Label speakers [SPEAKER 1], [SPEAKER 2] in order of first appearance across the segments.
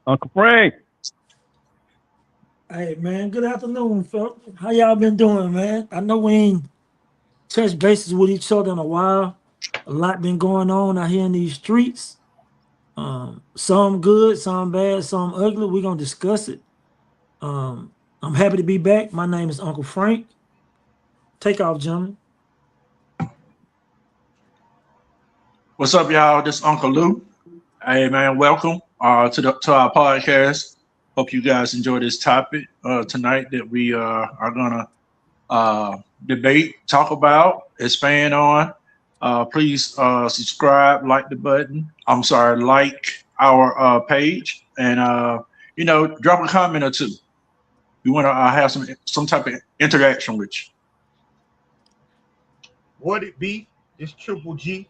[SPEAKER 1] Uncle Frank.
[SPEAKER 2] Hey man, good afternoon, fella. How y'all been doing, man? I know we ain't touched bases with each other in a while. A lot been going on out here in these streets. Some good, some bad, some ugly. We're gonna discuss it. I'm happy to be back. My name is Uncle Frank. Take off, gentlemen.
[SPEAKER 3] What's up, y'all? This is Uncle Lou. Hey, man, welcome to our podcast. Hope you guys enjoy this topic tonight that we are gonna debate, talk about, expand on. Please subscribe, like the button. I'm sorry, like our page, and drop a comment or two. We want to have some type of interaction with you.
[SPEAKER 4] What it be? It's Triple G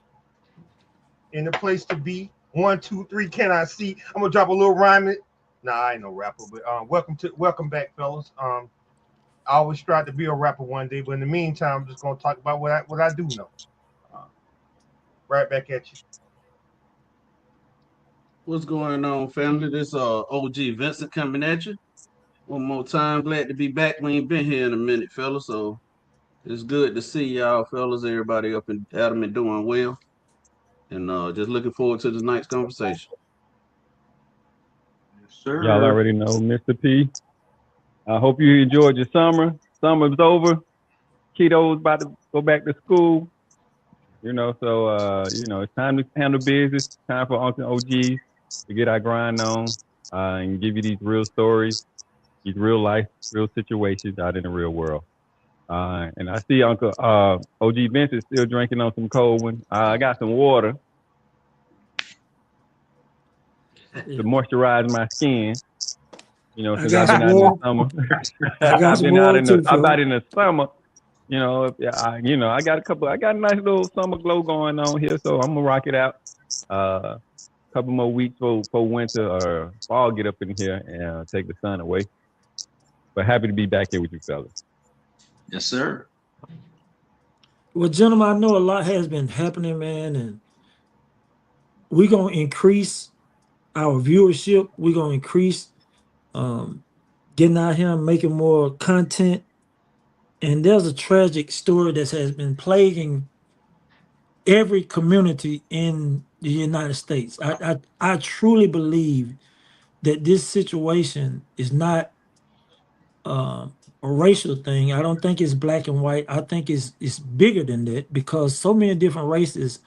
[SPEAKER 4] in the place to be. 1, 2, 3. Can I see? I'm gonna drop a little rhyme. Nah, I ain't no rapper, but welcome back, fellas. I always strive to be a rapper one day, but in the meantime, I'm just gonna talk about what I do know. Uh, right back at you.
[SPEAKER 5] What's going on, family? This OG Vincent coming at you. One more time, glad to be back. We ain't been here in a minute, fellas. So it's good to see y'all, fellas. Everybody up and Adam and doing well. And just looking forward to this night's conversation.
[SPEAKER 3] Yes,
[SPEAKER 1] Y'all
[SPEAKER 3] sir.
[SPEAKER 1] already know Mr. P. I hope you enjoyed your summer. Summer's over. Kiddos about to go back to school. It's time to handle business. Time for Uncle OGs to get our grind on and give you these real stories, these real life, real situations out in the real world. And I see Uncle OG Vince is still drinking on some cold one. I got some water to
[SPEAKER 2] Yeah.
[SPEAKER 1] moisturize my skin.
[SPEAKER 2] I
[SPEAKER 1] Since
[SPEAKER 2] got
[SPEAKER 1] I've
[SPEAKER 2] some
[SPEAKER 1] been out in the
[SPEAKER 2] water.
[SPEAKER 1] summer,
[SPEAKER 2] I got
[SPEAKER 1] I've
[SPEAKER 2] some
[SPEAKER 1] been out
[SPEAKER 2] water
[SPEAKER 1] in the
[SPEAKER 2] too,
[SPEAKER 1] I'm
[SPEAKER 2] fella.
[SPEAKER 1] out in the summer. I got a nice little summer glow going on here, so I'm gonna rock it out. Uh, Couple more weeks for winter or fall get up in here and take the sun away. But happy to be back here with you fellas.
[SPEAKER 3] Yes, sir.
[SPEAKER 2] Well, gentlemen, I know a lot has been happening, man, and we're gonna increase our viewership. We're gonna increase um, getting out here and making more content. And there's a tragic story that has been plaguing every community in the United States. I truly believe that this situation is not a racial thing. I don't think it's black and white. I think it's bigger than that because so many different races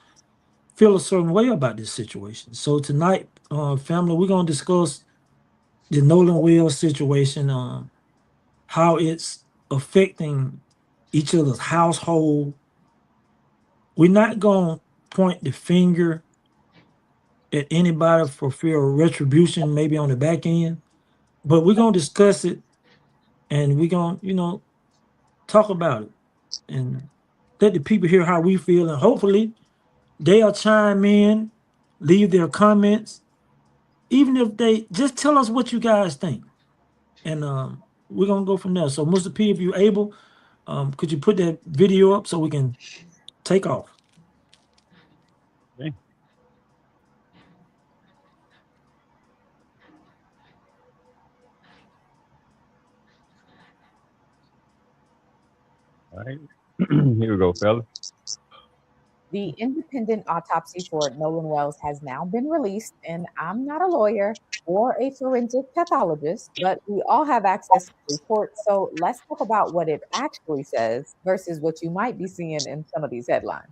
[SPEAKER 2] feel a certain way about this situation. So tonight, family, we're gonna discuss the Nolan Wells situation, how it's affecting each other's household. We're not gonna point the finger at anybody for fear of retribution, maybe on the back end, but we're gonna discuss it and we're gonna, talk about it and let the people hear how we feel, and hopefully they'll chime in, leave their comments, even if they just tell us what you guys think, and we're gonna go from there. So, Mr. P, if you're able, could you put that video up so we can take off?
[SPEAKER 1] Okay. All right. Here we go, fellas.
[SPEAKER 6] The independent autopsy for Nolan Wells has now been released, and I'm not a lawyer or a forensic pathologist, but we all have access to the report. So let's talk about what it actually says versus what you might be seeing in some of these headlines.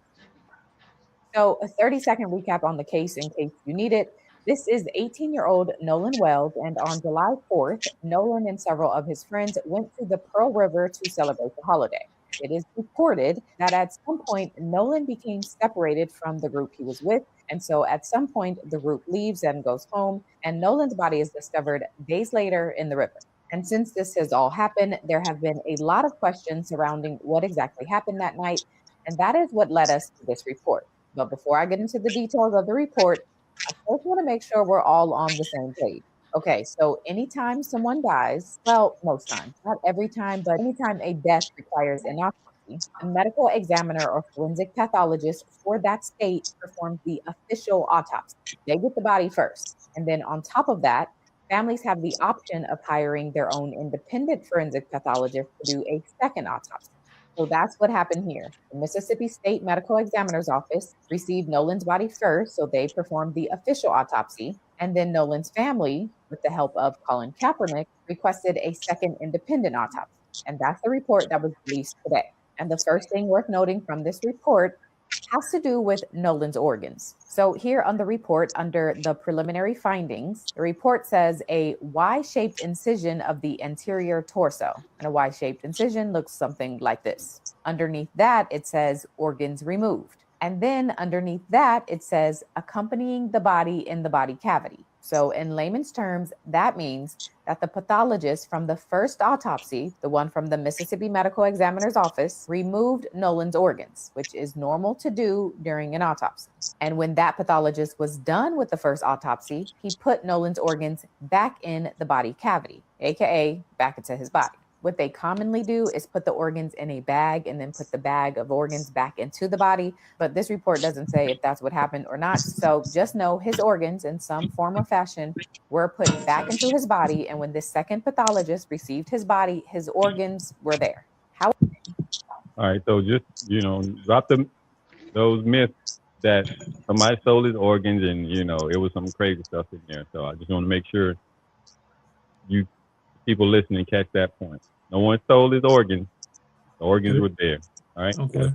[SPEAKER 6] So, a 30-second recap on the case in case you need it. This is 18-year-old Nolan Wells, and on July 4th, Nolan and several of his friends went to the Pearl River to celebrate the holiday. It is reported that at some point, Nolan became separated from the group he was with. And so at some point, the group leaves and goes home, and Nolan's body is discovered days later in the river. And since this has all happened, there have been a lot of questions surrounding what exactly happened that night. And that is what led us to this report. But before I get into the details of the report, I first want to make sure we're all on the same page. Okay, so anytime someone dies, well, most times, not every time, but anytime a death requires an autopsy, a medical examiner or forensic pathologist for that state performs the official autopsy. They get the body first. And then on top of that, families have the option of hiring their own independent forensic pathologist to do a second autopsy. So that's what happened here. The Mississippi State Medical Examiner's Office received Nolan's body first, so they performed the official autopsy. And then Nolan's family, with the help of Colin Kaepernick, requested a second independent autopsy. And that's the report that was released today. And the first thing worth noting from this report has to do with Nolan's organs. So here on the report, under the preliminary findings, the report says a Y-shaped incision of the anterior torso. And a Y-shaped incision looks something like this. Underneath that, it says organs removed. And then underneath that, it says accompanying the body in the body cavity. So in layman's terms, that means that the pathologist from the first autopsy, the one from the Mississippi Medical Examiner's Office, removed Nolan's organs, which is normal to do during an autopsy. And when that pathologist was done with the first autopsy, he put Nolan's organs back in the body cavity, aka back into his body. What they commonly do is put the organs in a bag and then put the bag of organs back into the body. But this report doesn't say if that's what happened or not. So just know his organs in some form or fashion were put back into his body. And when this second pathologist received his body, his organs were there.
[SPEAKER 1] All right. So just, drop those myths that somebody stole his organs and, it was some crazy stuff in there. So I just want to make sure you people listening catch that point. No one stole his organs. The organs were there. All right.
[SPEAKER 2] Okay.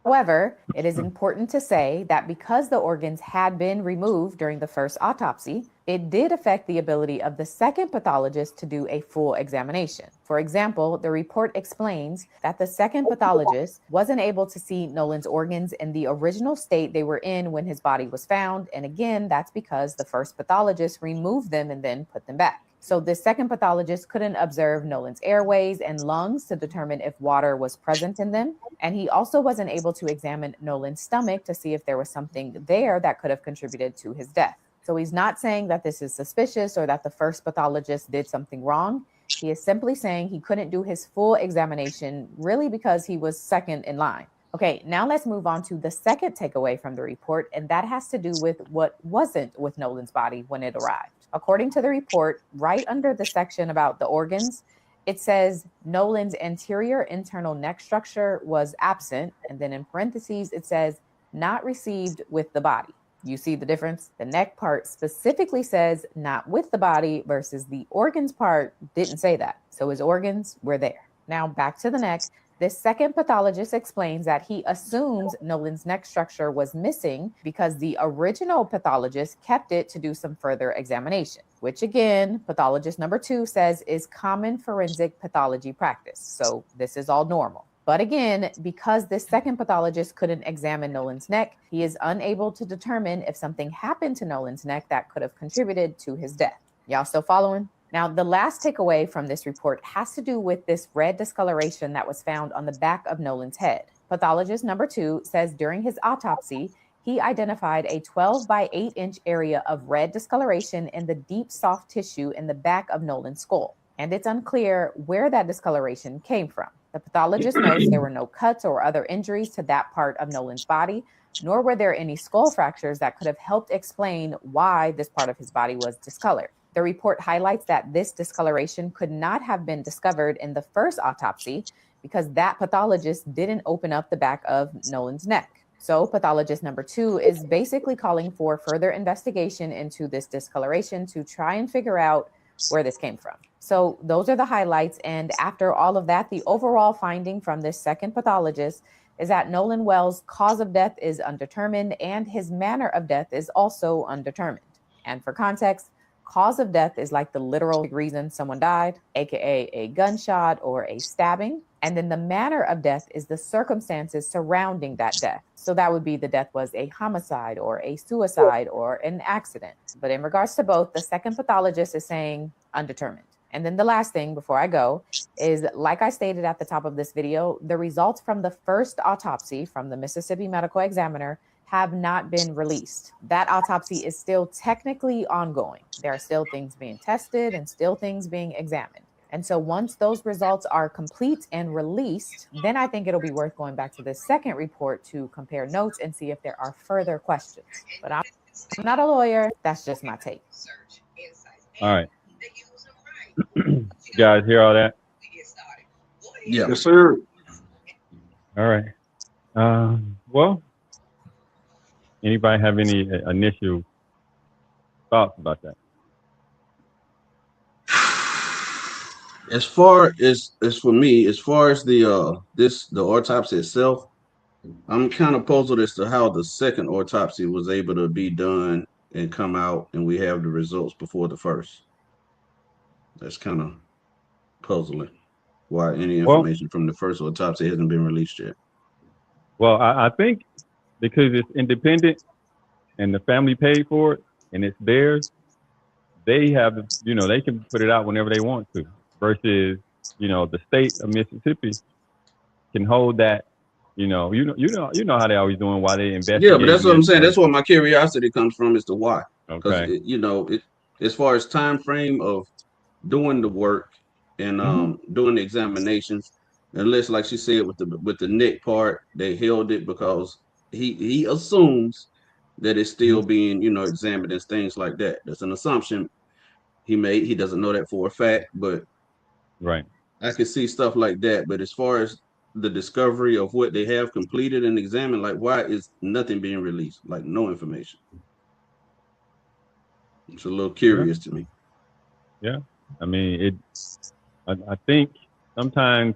[SPEAKER 6] However, it is important to say that because the organs had been removed during the first autopsy, it did affect the ability of the second pathologist to do a full examination. For example, the report explains that the second pathologist wasn't able to see Nolan's organs in the original state they were in when his body was found. And again, that's because the first pathologist removed them and then put them back. So this second pathologist couldn't observe Nolan's airways and lungs to determine if water was present in them. And he also wasn't able to examine Nolan's stomach to see if there was something there that could have contributed to his death. So he's not saying that this is suspicious or that the first pathologist did something wrong. He is simply saying he couldn't do his full examination really because he was second in line. Okay, now let's move on to the second takeaway from the report, and that has to do with what wasn't with Nolan's body when it arrived. According to the report, right under the section about the organs, it says Nolan's anterior internal neck structure was absent, and then in parentheses, it says not received with the body. You see the difference? The neck part specifically says not with the body versus the organs part didn't say that. So his organs were there. Now back to the neck. This second pathologist explains that he assumes Nolan's neck structure was missing because the original pathologist kept it to do some further examination, which again, pathologist number 2 says is common forensic pathology practice. So this is all normal. But again, because this second pathologist couldn't examine Nolan's neck, he is unable to determine if something happened to Nolan's neck that could have contributed to his death. Y'all still following? Now, the last takeaway from this report has to do with this red discoloration that was found on the back of Nolan's head. Pathologist number 2 says during his autopsy, he identified a 12 by 8 inch area of red discoloration in the deep soft tissue in the back of Nolan's skull. And it's unclear where that discoloration came from. The pathologist notes there were no cuts or other injuries to that part of Nolan's body, nor were there any skull fractures that could have helped explain why this part of his body was discolored. The report highlights that this discoloration could not have been discovered in the first autopsy because that pathologist didn't open up the back of Nolan's neck. So pathologist number 2 is basically calling for further investigation into this discoloration to try and figure out where this came from. So those are the highlights. And after all of that, the overall finding from this second pathologist is that Nolan Wells' cause of death is undetermined and his manner of death is also undetermined. And for context, cause of death is like the literal reason someone died, aka a gunshot or a stabbing. And then the manner of death is the circumstances surrounding that death. So that would be the death was a homicide or a suicide or an accident. But in regards to both, the second pathologist is saying undetermined. And then the last thing before I go is, like I stated at the top of this video, the results from the first autopsy from the Mississippi Medical Examiner have not been released. That autopsy is still technically ongoing. There are still things being tested and still things being examined. And so once those results are complete and released, then I think it'll be worth going back to the second report to compare notes and see if there are further questions. But I'm not a lawyer. That's just my take.
[SPEAKER 1] All right. You guys hear all that?
[SPEAKER 5] Yeah.
[SPEAKER 3] Yes, sir.
[SPEAKER 1] All right. Well, anybody have any initial thoughts about that?
[SPEAKER 5] As far as for me, as far as the autopsy itself, I'm kind of puzzled as to how the second autopsy was able to be done and come out, and we have the results before the first. That's kind of puzzling. Why any
[SPEAKER 1] Well,
[SPEAKER 5] information from the first autopsy hasn't been released yet?
[SPEAKER 1] well, I think because it's independent and the family paid for it and it's theirs, they have, they can put it out whenever they want to. Versus, the state of Mississippi can hold that. You know how they always doing while they
[SPEAKER 5] Yeah, but that's
[SPEAKER 1] investigating
[SPEAKER 5] what I'm
[SPEAKER 1] this.
[SPEAKER 5] saying. That's what my curiosity comes from as to why. Because
[SPEAKER 1] Okay.
[SPEAKER 5] as far as time frame of doing the work and doing the examinations, unless, like she said, with the neck part, they held it because he assumes that it's still being examined and things like that. That's an assumption he made. He doesn't know that for a fact, but
[SPEAKER 1] Right.
[SPEAKER 5] I can see stuff like that. But as far as the discovery of what they have completed and examined, like why is nothing being released? Like no information. It's a little curious to me.
[SPEAKER 1] Yeah. I mean, I think sometimes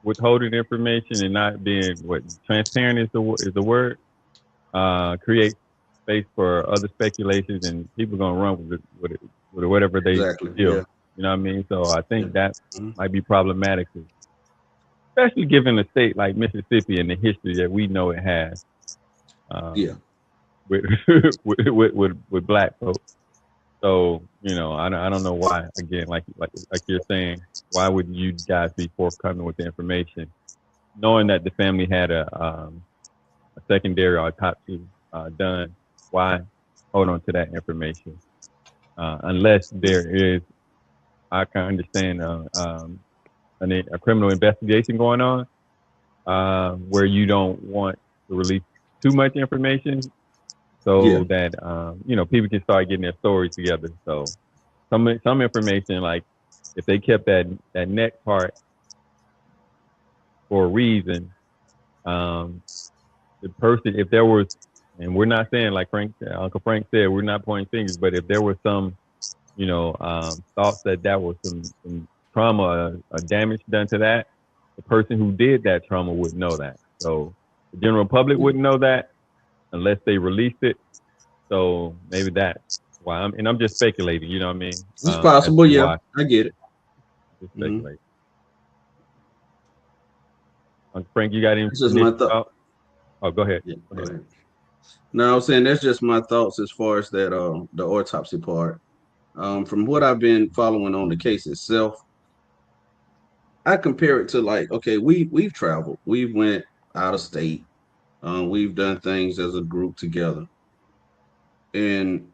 [SPEAKER 1] withholding information and not being transparent is the word, creates space for other speculations and people gonna run with whatever they
[SPEAKER 5] Exactly.
[SPEAKER 1] feel.
[SPEAKER 5] Yeah.
[SPEAKER 1] You know what I mean? So I think
[SPEAKER 5] Yeah.
[SPEAKER 1] that might be problematic, especially given a state like Mississippi and the history that we know it has.
[SPEAKER 5] Yeah.
[SPEAKER 1] With, with black folks. So I don't know why. Again, like you're saying, why would you guys be forthcoming with the information, knowing that the family had a secondary autopsy done? Why hold on to that information unless there is, I can understand, a criminal investigation going on where you don't want to release too much information so that people can start getting their stories together. So some information, like if they kept that neck part for a reason, the person, if there was, and we're not saying like Uncle Frank said, we're not pointing fingers, but if there was some thoughts that was some trauma or damage done to that, the person who did that trauma would know that. So the general public wouldn't know that unless they released it. So maybe that's why I'm just speculating, you know what I mean?
[SPEAKER 5] It's possible, yeah.
[SPEAKER 1] Why.
[SPEAKER 5] I get it.
[SPEAKER 1] Just speculate. Uncle Frank, you got any
[SPEAKER 5] That's just my thought.
[SPEAKER 1] Oh, go ahead.
[SPEAKER 5] Yeah, go ahead. No, I'm saying that's just my thoughts as far as that the autopsy part. From what I've been following on the case itself, I compare it to like, okay, we've traveled, we've went out of state, we've done things as a group together, and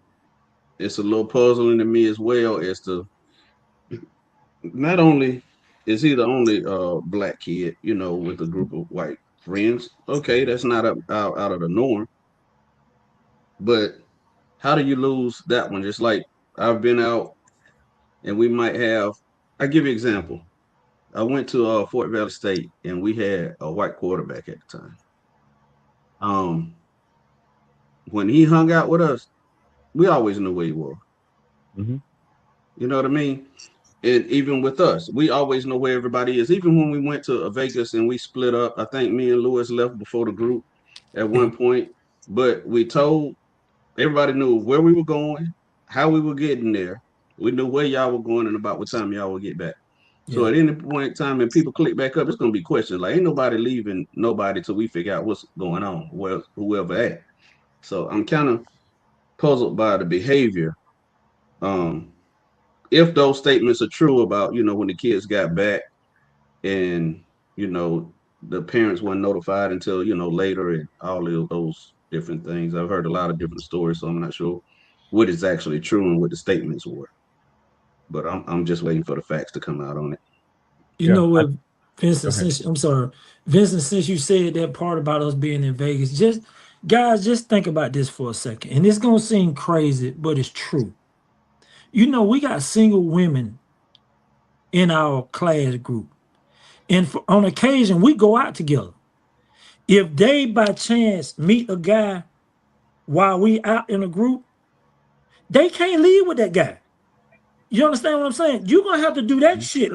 [SPEAKER 5] it's a little puzzling to me as well as to not only is he the only black kid, with a group of white friends. Okay, that's not out of the norm, but how do you lose that one? Just like I've been out and we might have, I give you an example. I went to Fort Valley State and we had a white quarterback at the time. When he hung out with us, we always knew where he was.
[SPEAKER 1] Mm-hmm.
[SPEAKER 5] You know what I mean? And even with us, we always know where everybody is. Even when we went to Vegas and we split up, I think me and Lewis left before the group at one point, but we told everybody knew where we were going, how we were getting there. We knew where y'all were going and about what time y'all would get back. So at any point in time, when people click back up, it's gonna be questions. Like ain't nobody leaving nobody till we figure out what's going on, whoever at. So I'm kind of puzzled by the behavior. If those statements are true about, when the kids got back and, the parents weren't notified until, later and all of those different things. I've heard a lot of different stories, so I'm not sure what is actually true and what the statements were. But I'm just waiting for the facts to come out on it.
[SPEAKER 2] You know what, Vincent, since you said that part about us being in Vegas, Guys, just think about this for a second. And it's going to seem crazy, but it's true. You know, we got single women in our class group. And on occasion, we go out together. If they by chance meet a guy while we out in a group, they can't leave with that guy. You understand what I'm saying? You're going to have to do that shit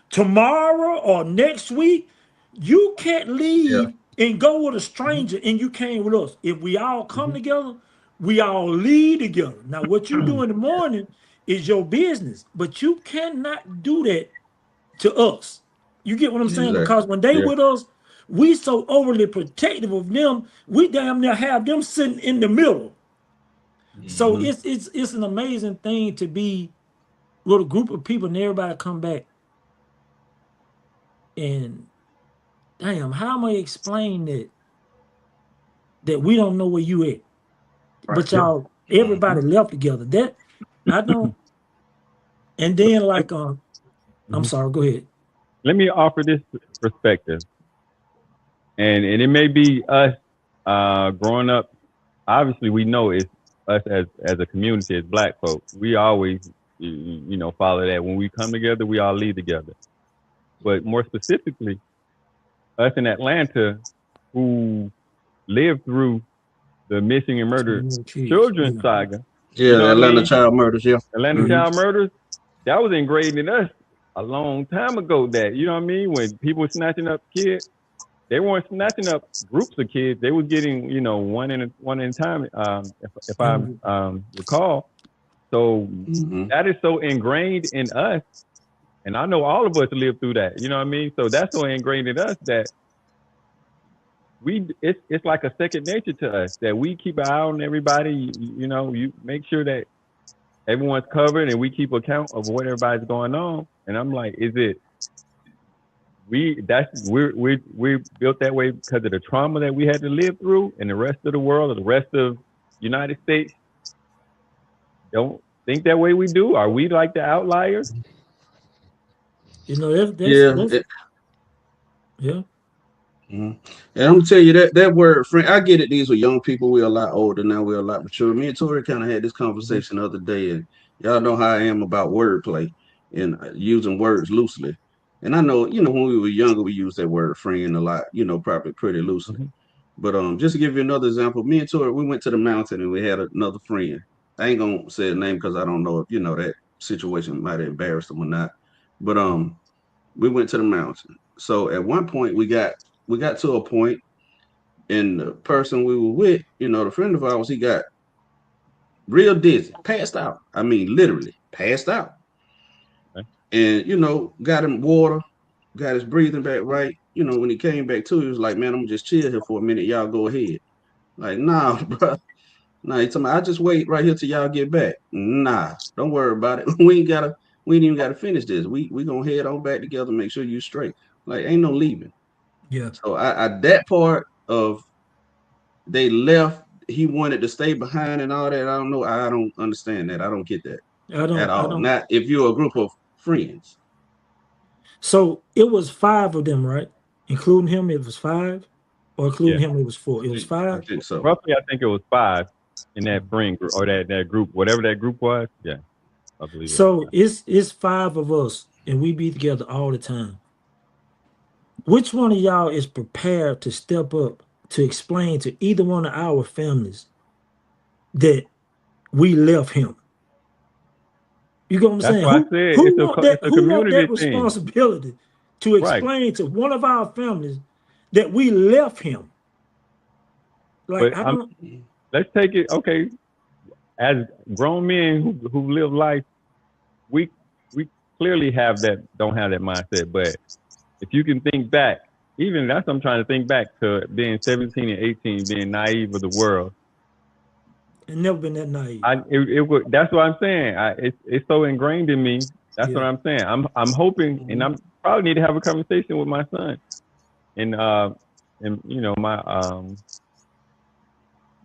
[SPEAKER 2] tomorrow or next week. You can't leave and go with a stranger and you came with us. If we all come together, we all leave together. Now, what you do in the morning is your business, but you cannot do that to us. You get what I'm saying?
[SPEAKER 5] Exactly.
[SPEAKER 2] Because when they with us, we so overly protective of them, we damn near have them sitting in the middle. So it's an amazing thing to be with a group of people and everybody come back. And damn, how am I explain that we don't know where you at? But y'all, everybody left together. That I don't. And then like I'm sorry, go ahead.
[SPEAKER 1] Let me offer this perspective, and it may be us growing up. Obviously, we know it's us as a community, as Black folks. We always, follow that. When we come together, we all lead together. But more specifically, us in Atlanta, who lived through the missing and murdered children saga.
[SPEAKER 5] Yeah, the Atlanta child murders. Yeah,
[SPEAKER 1] Atlanta child murders. That was ingrained in us a long time ago. That, you know what I mean? When people were snatching up kids, they weren't snatching up groups of kids. They were getting, one at a time. If I recall. So that is so ingrained in us, and I know all of us lived through that. You know what I mean? So that's so ingrained in us that it's like a second nature to us, that we keep an eye on everybody. You make sure that everyone's covered, and we keep account of what everybody's going on. And I'm like, we're built that way because of the trauma that we had to live through, and the rest of the world, or the rest of United States don't think that way we do? Are we like the outliers?
[SPEAKER 2] That's yeah.
[SPEAKER 5] And I'm gonna tell you that word, friend. I get it. These were young people. We're a lot older now. We're a lot mature. Me and Tori kind of had this conversation the other day, and y'all know how I am about wordplay and using words loosely. And I know, when we were younger, we used that word friend a lot. Probably pretty loosely. But just to give you another example, me and Tori, we went to the mountain and we had another friend. I ain't gonna say his name because I don't know if that situation might have embarrassed him or not. But we went to the mountain. So at one point we got to a point, and the person we were with, the friend of ours, he got real dizzy, passed out. I mean, literally passed out. Okay. And, got him water, got his breathing back right. When he came back to, he was like, man, I'm gonna just chill here for a minute. Y'all go ahead. Like, nah, bro. Nah, he told me, I just wait right here till y'all get back. Nah, don't worry about it. We ain't even gotta finish this. We gonna head on back together, make sure you straight. Like, ain't no leaving.
[SPEAKER 2] Yeah.
[SPEAKER 5] So I that part of they left, he wanted to stay behind and all that. I don't know. I don't understand that. I don't get that at all. Not if you're a group of friends.
[SPEAKER 2] So it was 5 of them, right? Including him, it was 5, or including him, it was 4. It was 5.
[SPEAKER 5] I think so.
[SPEAKER 1] Roughly, I think it was 5 in that friend group, or that group, whatever that group was. Yeah, I believe.
[SPEAKER 2] So it's 5 of us, and we be together all the time. Which one of y'all is prepared to step up to explain to either one of our families that we left him? You get what I'm saying? Who want that responsibility to explain to one of our families that we left him? Like,
[SPEAKER 1] let's take it. Okay, as grown men who live life, we clearly don't have that mindset. But if you can think back, even that's what I'm trying to think back to being 17 and 18, being naive of the world.
[SPEAKER 2] I've never been that naive.
[SPEAKER 1] That's what I'm saying. It's so ingrained in me. That's what I'm saying. I'm hoping, and I'm probably need to have a conversation with my son, and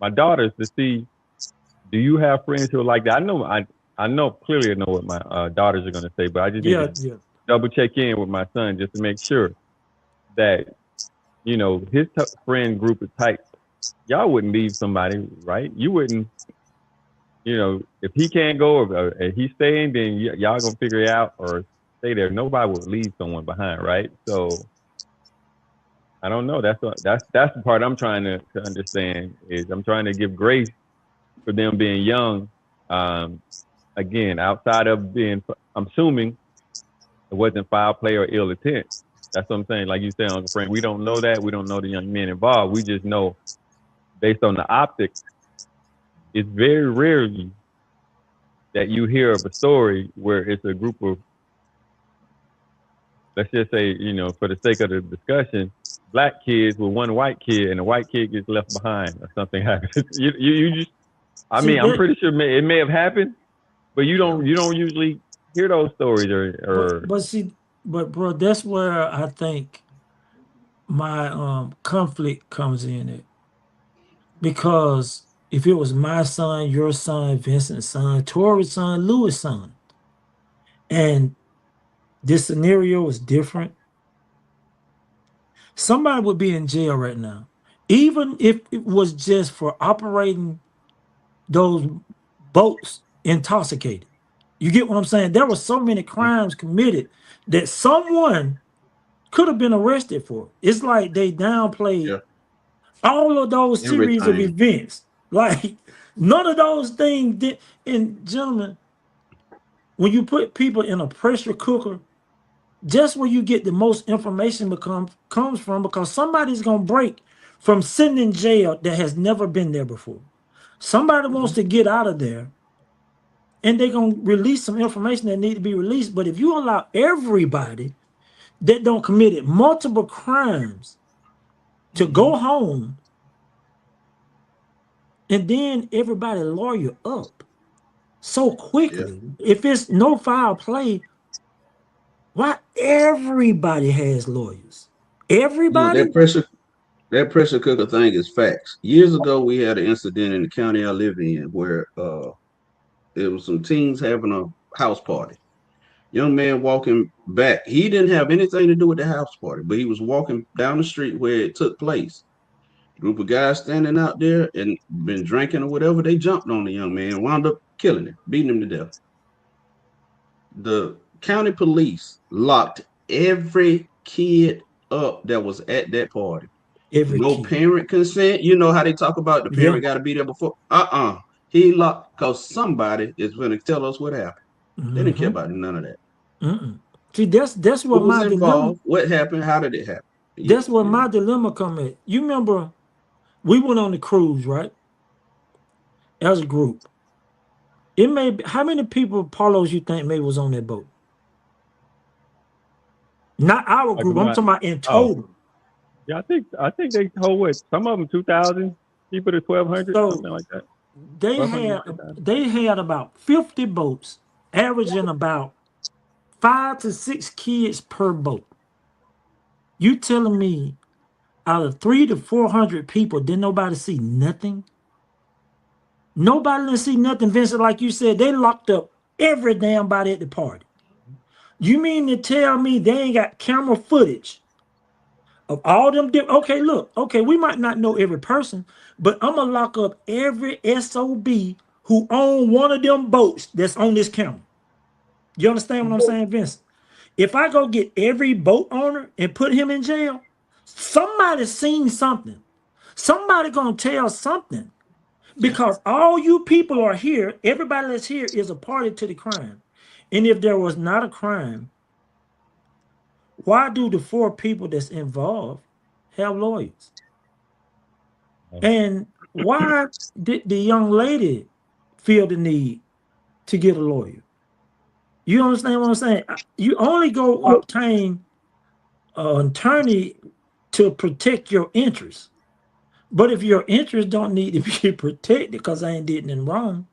[SPEAKER 1] my daughters, to see, do you have friends who are like that? I know clearly what my daughters are gonna say, but I just need to double check in with my son just to make sure that his friend group is tight y'all wouldn't leave somebody, right? You wouldn't, if he can't go or if he's staying, then y'all gonna figure it out or stay there. Nobody would leave someone behind, right? So I don't know. That's the part I'm trying to understand is I'm trying to give grace for them being young. Um, Again, outside of being, I'm assuming it wasn't foul play or ill intent. That's what I'm saying. Like you said, Uncle Frank, we don't know that. We don't know the young men involved. We just know based on the optics, it's very rarely that you hear of a story where it's a group of, let's just say, for the sake of the discussion, black kids with one white kid and the white kid gets left behind or something happens. You just, I
[SPEAKER 2] See
[SPEAKER 1] mean, I'm
[SPEAKER 2] that,
[SPEAKER 1] pretty sure it may have happened, but you don't usually hear those stories
[SPEAKER 2] but see, but bro, that's where I think my conflict comes in at. Because if it was my son, your son, Vincent's son, Tori's son, Louis' son, and this scenario is different, somebody would be in jail right now. Even if it was just for operating those boats intoxicated. You get what I'm saying? There were so many crimes committed that someone could have been arrested for. It's like they downplayed
[SPEAKER 5] Yeah,
[SPEAKER 2] all of those series of
[SPEAKER 5] everything.
[SPEAKER 2] events. Like none of those things did. And gentlemen, when you put people in a pressure cooker, just where you get the most information comes from, because somebody's gonna break from sitting in jail that has never been there before. Somebody wants to get out of there and they're gonna release some information that need to be released. But if you allow everybody that don't committed multiple crimes to go home and then everybody lawyer up so
[SPEAKER 5] Yeah.
[SPEAKER 2] quickly, if it's no foul play, why everybody has lawyers?
[SPEAKER 5] Look,
[SPEAKER 2] Everybody?
[SPEAKER 5] that pressure cooker thing is facts. Years ago, we had an incident in the county I live in where it was some teens having a house party. Young man walking back. He didn't have anything to do with the house party, but he was walking down the street where it took place. Group of guys standing out there and been drinking or whatever. They jumped on the young man, wound up killing him, beating him to death. The county police locked every kid up that was at that party.
[SPEAKER 2] Every
[SPEAKER 5] No
[SPEAKER 2] kid.
[SPEAKER 5] parent consent. You know how they talk about the
[SPEAKER 2] Yeah.
[SPEAKER 5] parent got to be there before? He locked because somebody is going to tell us what happened. They didn't care
[SPEAKER 2] Mm-hmm.
[SPEAKER 5] about none of that.
[SPEAKER 2] See, that's
[SPEAKER 5] Who
[SPEAKER 2] what
[SPEAKER 5] was
[SPEAKER 2] my dilemma.
[SPEAKER 5] involved? What happened? How did it happen? Yeah,
[SPEAKER 2] That's where
[SPEAKER 5] yeah.
[SPEAKER 2] my dilemma come at. You remember we went on the cruise, right? As a group. It may be, how many people, Paulos, you think maybe was on that boat? Not our
[SPEAKER 1] like
[SPEAKER 2] group. I'm talking about in
[SPEAKER 1] oh
[SPEAKER 2] total.
[SPEAKER 1] yeah, I think they hold what some of them 2,000, people to 1,200,
[SPEAKER 2] So
[SPEAKER 1] something like that.
[SPEAKER 2] they
[SPEAKER 1] 1,200,
[SPEAKER 2] had
[SPEAKER 1] 2,000.
[SPEAKER 2] they had about 50 boats, averaging about 5 to 6 kids per boat. You telling me out of 300 to 400 people, did nobody see nothing? Nobody didn't see nothing, Vincent. Like you said, they locked up every damn body at the party. You mean to tell me they ain't got camera footage of all them? Okay, look, okay, we might not know every person, but I'm gonna lock up every SOB who own one of them boats that's on this camera. You understand what I'm saying, Vincent? If I go get every boat owner and put him in jail, somebody's seen something. Somebody gonna tell something.
[SPEAKER 5] Yeah.
[SPEAKER 2] Because all you people are here, everybody that's here is a party to the crime. And if there was not a crime, why do the 4 people that's involved have lawyers? And why did the young lady feel the need to get a lawyer? You understand what I'm saying? You only go obtain an attorney to protect your interests. But if your interests don't need to be protected because I ain't did nothing wrong,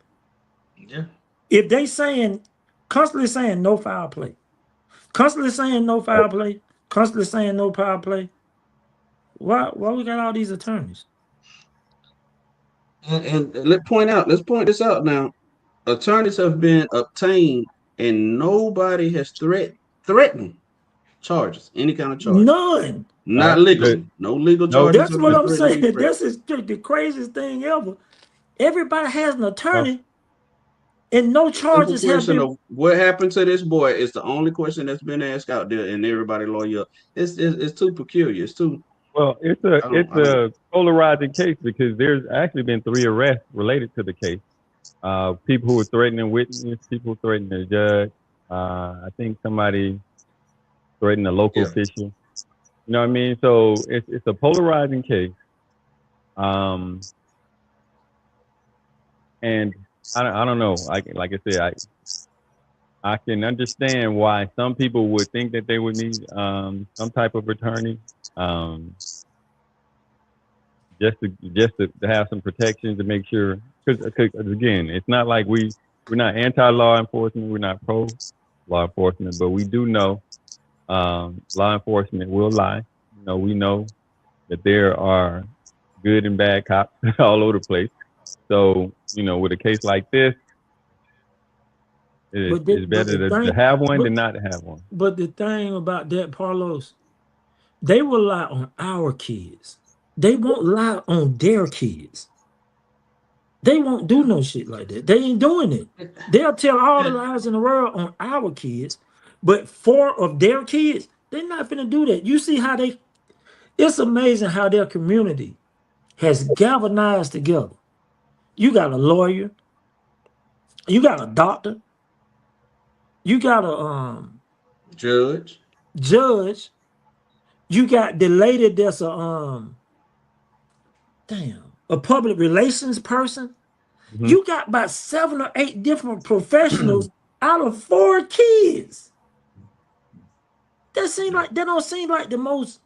[SPEAKER 5] Yeah.
[SPEAKER 2] if they saying constantly saying no foul play, constantly saying no foul play, constantly saying no foul play, why we got all these attorneys?
[SPEAKER 5] And let's point this out now. Attorneys have been obtained and nobody has threatened charges, any kind of charge.
[SPEAKER 2] None.
[SPEAKER 5] Not legally. No legal
[SPEAKER 1] No.
[SPEAKER 5] charges.
[SPEAKER 2] That's
[SPEAKER 5] have
[SPEAKER 2] what
[SPEAKER 5] been
[SPEAKER 2] I'm
[SPEAKER 5] threatened to be
[SPEAKER 2] saying.
[SPEAKER 5] pressed.
[SPEAKER 2] This is the craziest thing ever. Everybody has an attorney, and no
[SPEAKER 5] The simple
[SPEAKER 2] charges have
[SPEAKER 5] question
[SPEAKER 2] been.
[SPEAKER 5] of what happened to this boy is the only question that's been asked out there, and everybody lawyer. It's too peculiar. It's too.
[SPEAKER 1] Well, it's a polarizing case because there's actually been 3 arrests related to the case. People who were threatening witnesses, people threatening the judge. I think somebody threatened a local official. You know what I mean? So it's a polarizing case. And I don't know. Like I said, I can understand why some people would think that they would need some type of attorney, just to have some protections to make sure. Because again, it's not like we're not anti-law enforcement, we're not pro law enforcement, but we do know law enforcement will lie. You know, we know that there are good and bad cops all over the place. So, you know, with a case like this, it's better to have one than not to have one.
[SPEAKER 2] But the thing about that, Carlos, they will lie on our kids. They won't lie on their kids. They won't do no shit like that. They ain't doing it. They'll tell all the lies in the world on our kids, but 4 of their kids, they're not finna do that. You see how it's amazing how their community has galvanized together. You got a lawyer, you got a doctor, you got a
[SPEAKER 5] judge,
[SPEAKER 2] you got the lady that's a public relations person. Mm-hmm. You got about 7 or 8 different professionals out of 4 kids. That don't seem like the most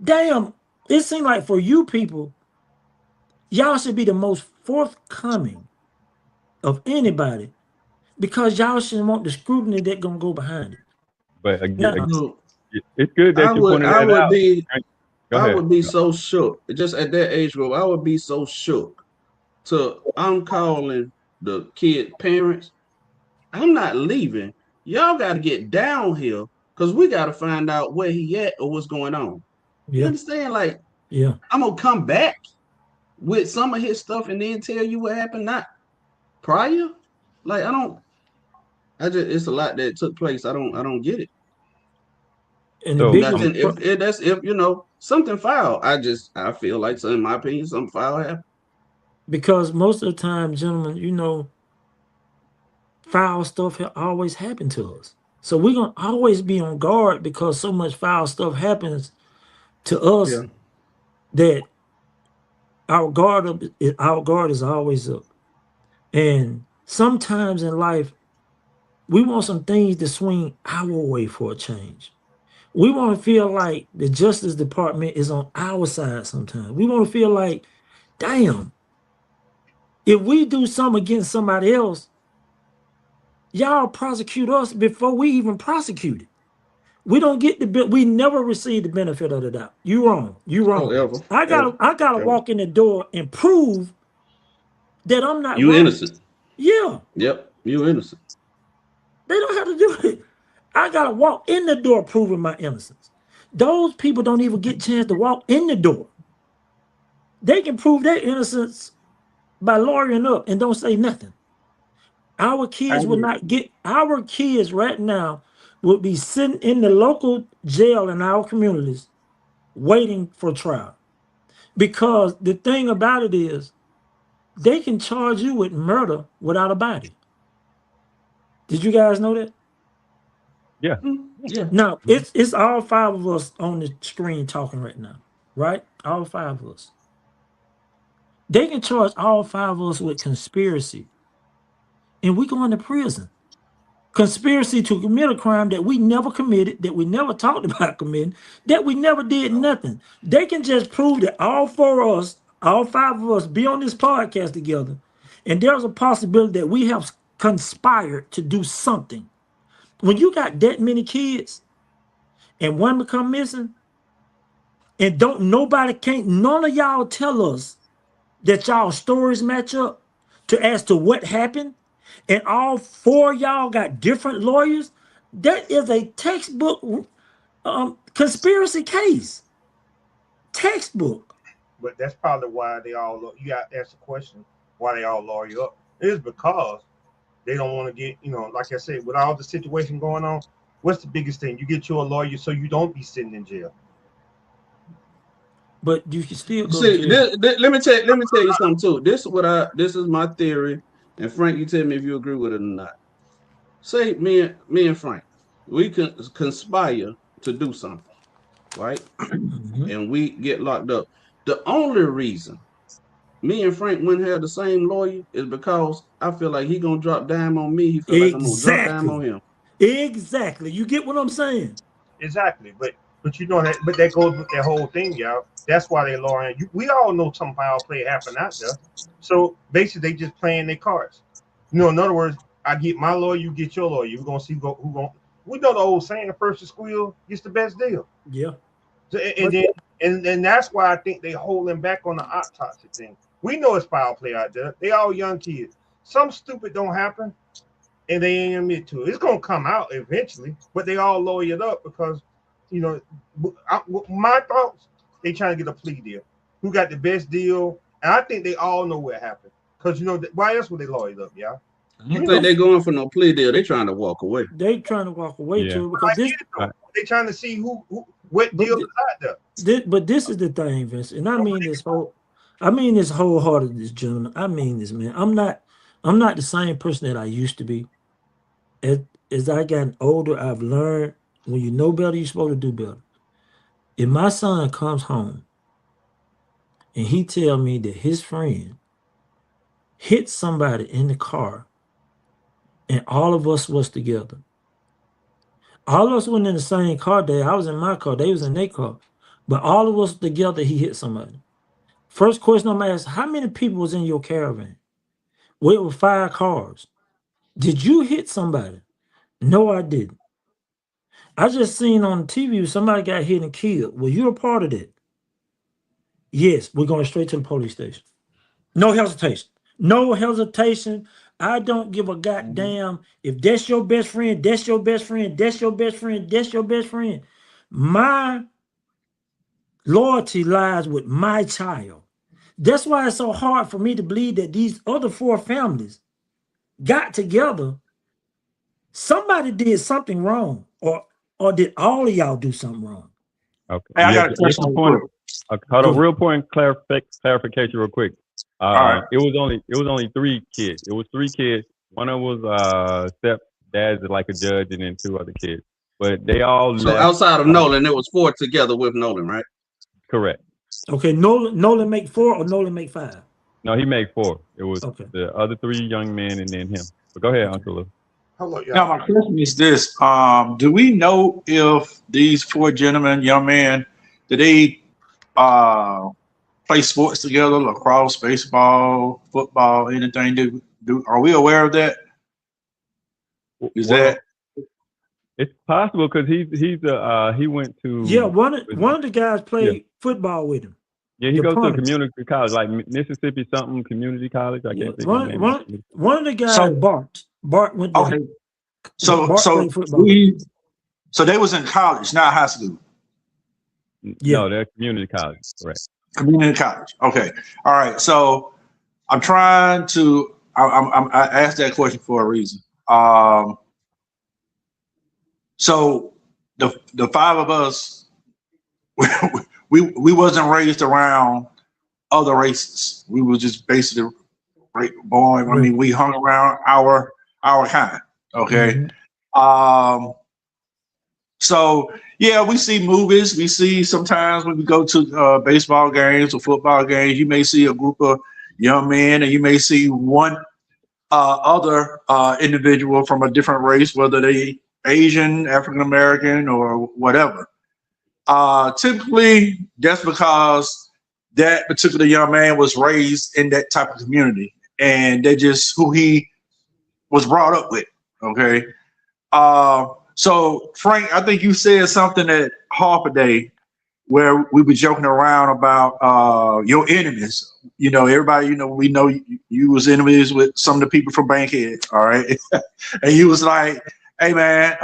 [SPEAKER 2] it seems like for you people, y'all should be the most forthcoming of anybody because y'all shouldn't want the scrutiny that gonna go behind it.
[SPEAKER 1] But again, it's good that you're pointing that out.
[SPEAKER 5] I would be so shook. Just at that age group, I would be so shook. I'm calling the kid parents. I'm not leaving. Y'all got to get down here because we got to find out where he at or what's going on. Yeah. You understand? Like,
[SPEAKER 2] yeah,
[SPEAKER 5] I'm gonna come back with some of his stuff and then tell you what happened, not prior. Like, it's a lot that took place. I don't get it.
[SPEAKER 2] And the
[SPEAKER 5] nothing, if you know something foul, I feel like, so in my opinion, something foul happened.
[SPEAKER 2] Because most of the time, gentlemen, you know, foul stuff always happened to us. So we're gonna always be on guard because so much foul stuff happens to us that our guard is always up. And sometimes in life, we want some things to swing our way for a change. We want to feel like the Justice Department is on our side sometimes. We want to feel like, damn, if we do something against somebody else, y'all prosecute us before we even prosecute it. We don't get we never receive the benefit of the doubt. You wrong. You wrong. I gotta walk in the door and prove that I'm not
[SPEAKER 5] wrong. Innocent.
[SPEAKER 2] Yeah.
[SPEAKER 5] Yep. You innocent.
[SPEAKER 2] They don't have to do it. I gotta walk in the door proving my innocence. Those people don't even get a chance to walk in the door. They can prove their innocence by lawyering up and don't say nothing. Our kids will not get, our kids right now will be sitting in the local jail in our communities waiting for trial. Because the thing about it is, they can charge you with murder without a body. Did you guys know that?
[SPEAKER 1] Yeah.
[SPEAKER 5] Yeah.
[SPEAKER 2] Now, it's all 5 of us on the screen talking right now, right? All 5 of us. They can charge all 5 of us with conspiracy. And we going to prison. Conspiracy to commit a crime that we never committed, that we never talked about committing, that we never did nothing. They can just prove that all 4 of us, all 5 of us be on this podcast together. And there's a possibility that we have conspired to do something. When you got that many kids and one become missing, and none of y'all tell us that y'all stories match up as to what happened, and all 4 y'all got different lawyers, that is a textbook Conspiracy case. Textbook.
[SPEAKER 4] But that's probably why they all. You got to ask the question why they all lawyer up. It is because they don't want to get, like I said, with all the situation going on. What's the biggest thing? You get you a lawyer so you don't be sitting in jail.
[SPEAKER 2] But you can still go
[SPEAKER 5] See,
[SPEAKER 2] to jail.
[SPEAKER 5] let me tell you something too. This is my theory, and Frank, you tell me if you agree with it or not. Say me and Frank, we can conspire to do something, right? And we get locked up. The only reason me and Frank wouldn't have the same lawyer is because I feel like he gonna drop dime on me. He feel like I'm gonna drop dime on him.
[SPEAKER 2] Exactly. You get what I'm saying?
[SPEAKER 4] Exactly. But that goes with that whole thing, y'all. That's why they lawyering. We all know some foul play happen out there. So basically, they just playing their cards. In other words, I get my lawyer, you get your lawyer. We're gonna see who going. We know the old saying: the first to squeal gets the best deal.
[SPEAKER 2] Yeah.
[SPEAKER 4] So, and that's why I think they holding back on the autopsy thing. We know it's foul play out there. They all young kids. Some stupid don't happen, and they ain't admit to it. It's gonna come out eventually, but they all lawyered up because, my thoughts. They trying to get a plea deal. Who got the best deal? And I think they all know what happened. Because why else would they lawyer up, y'all?
[SPEAKER 5] I don't think they're going for no plea deal. They're trying to walk away.
[SPEAKER 2] They trying to walk away too because
[SPEAKER 4] they trying to see what deal is out there.
[SPEAKER 2] But this is the thing, Vince, and I mean this wholeheartedly, gentlemen. I mean this, man. I'm not the same person that I used to be. As I gotten older, I've learned when you know better, you're supposed to do better. If my son comes home and he tell me that his friend hit somebody in the car and all of us was together. All of us were in the same car day. I was in my car. They was in their car. But all of us together, he hit somebody. First question I'm asked, how many people was in your caravan? Well, it was 5 cars. Did you hit somebody? No, I didn't. I just seen on TV somebody got hit and killed. Well, you're a part of that. Yes, we're going straight to the police station. No hesitation. No hesitation. I don't give a goddamn if that's your best friend, that's your best friend, that's your best friend, that's your best friend. My loyalty lies with my child. That's why it's so hard for me to believe that these other 4 families got together. Somebody did something wrong, or did all of y'all do something wrong?
[SPEAKER 1] Okay.
[SPEAKER 3] Hey, I got a question.
[SPEAKER 1] Hold on, real point clarification, real quick.
[SPEAKER 3] Right.
[SPEAKER 1] It was only 3 kids. It was 3 kids. One of them was stepdad's like a judge, and then 2 other kids. But they all
[SPEAKER 5] So
[SPEAKER 1] left.
[SPEAKER 5] outside of Nolan, it was 4 together with Nolan, right?
[SPEAKER 1] Correct.
[SPEAKER 2] Okay, Nolan make 4 or Nolan make 5?
[SPEAKER 1] No, he made 4. It was the other 3 young men and then him. But go ahead, Uncle Lou.
[SPEAKER 4] Hello, y'all.
[SPEAKER 3] Now, my question is this: do we know if these 4 gentlemen, young men, did they play sports together, lacrosse, baseball, football, anything? Are we aware of that?
[SPEAKER 1] It's possible because he went to
[SPEAKER 2] one of the guys played football with him.
[SPEAKER 1] Yeah, he goes to a community college, like Mississippi something community college. I can't think of the name.
[SPEAKER 2] One of the guys, Bart went there.
[SPEAKER 3] Okay. So they was in college, not high school.
[SPEAKER 1] Yeah. No, they're community college, correct.
[SPEAKER 3] Community college. Okay. All right. So I'm trying to. I asked that question for a reason. So the 5 of us, we wasn't raised around other races. We were just basically born. I mean, we hung around our kind. Okay. Mm-hmm. So yeah, we see movies. We see sometimes when we go to baseball games or football games, you may see a group of young men, and you may see one other individual from a different race, whether they Asian, African American, or whatever. Typically, that's because that particular young man was raised in that type of community, and they're just who he was brought up with. Okay. So Frank, I think you said something at Harper Day where we were joking around about your enemies. You know, everybody, we know you was enemies with some of the people from Bankhead. All right. And you was like, hey man,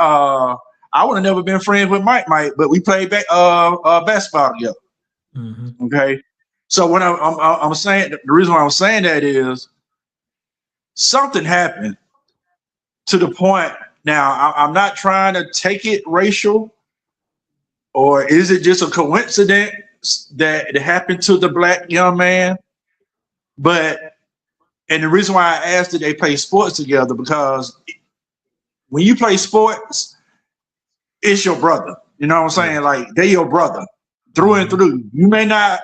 [SPEAKER 3] I would have never been friends with Mike, but we played basketball together.
[SPEAKER 2] Mm-hmm.
[SPEAKER 3] Okay, so when I'm saying the reason why I'm saying that is something happened to the point. Now I'm not trying to take it racial, or is it just a coincidence that it happened to the black young man? But and the reason why I asked did they play sports together, because when you play sports, it's your brother. You know what I'm saying? Like they're your brother through and through. You may not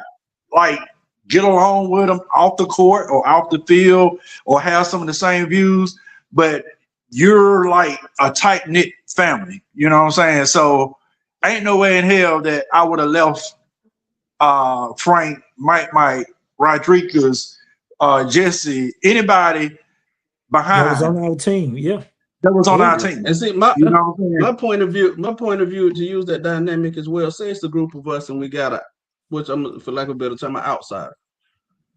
[SPEAKER 3] like get along with them off the court or off the field or have some of the same views, but you're like a tight knit family. You know what I'm saying? So ain't no way in hell that I would have left Frank, Mike, Rodriguez, Jesse, anybody
[SPEAKER 2] That was
[SPEAKER 3] behind
[SPEAKER 2] on our team. Yeah.
[SPEAKER 3] that was on
[SPEAKER 2] Yeah.
[SPEAKER 3] our team.
[SPEAKER 5] And see,
[SPEAKER 3] You know what I'm saying?
[SPEAKER 5] my point of view to use that dynamic as well. Say it's a group of us and we got which I'm, for lack of a better term, an outsider.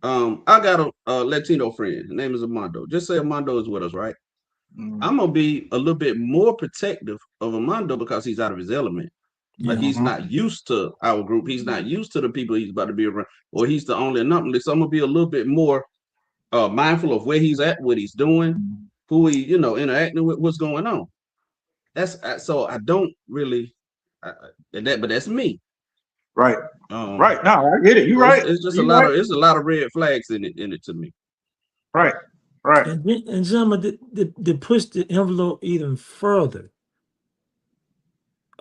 [SPEAKER 5] I got a Latino friend. His name is Armando. Just say Armando is with us, right? I'm gonna be a little bit more protective of Armando because he's out of his element. Like he's not used to our group. He's not used to the people he's about to be around, or he's the only anomaly. So I'm gonna be a little bit more mindful of where he's at, what he's doing, who he, interacting with, what's going on. So I don't really, but that's me.
[SPEAKER 3] Right. Right. No, I get it. You're right.
[SPEAKER 5] It's just
[SPEAKER 3] You're
[SPEAKER 5] it's a lot of red flags in it to me.
[SPEAKER 3] Right. Right.
[SPEAKER 2] And gentlemen, to push the envelope even further.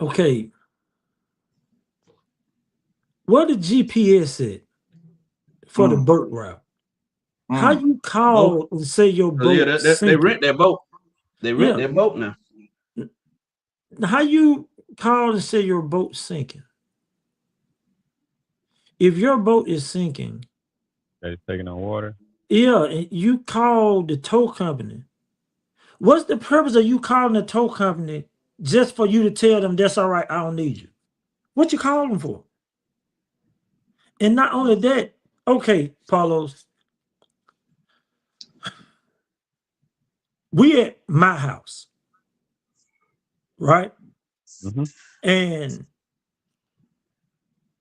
[SPEAKER 2] Okay. What the GPS at for the boat route? How you call and say your boat
[SPEAKER 5] they rent their boat. They rent their boat now.
[SPEAKER 2] How you call and say your boat sinking? If your boat is sinking,
[SPEAKER 1] It's taking on water.
[SPEAKER 2] yeah, and you call the tow company. What's the purpose of you calling the tow company just for you to tell them that's all right, I don't need you? What you calling them for? And not only that, okay, Paulos, we at my house, right?
[SPEAKER 1] Mm-hmm.
[SPEAKER 2] And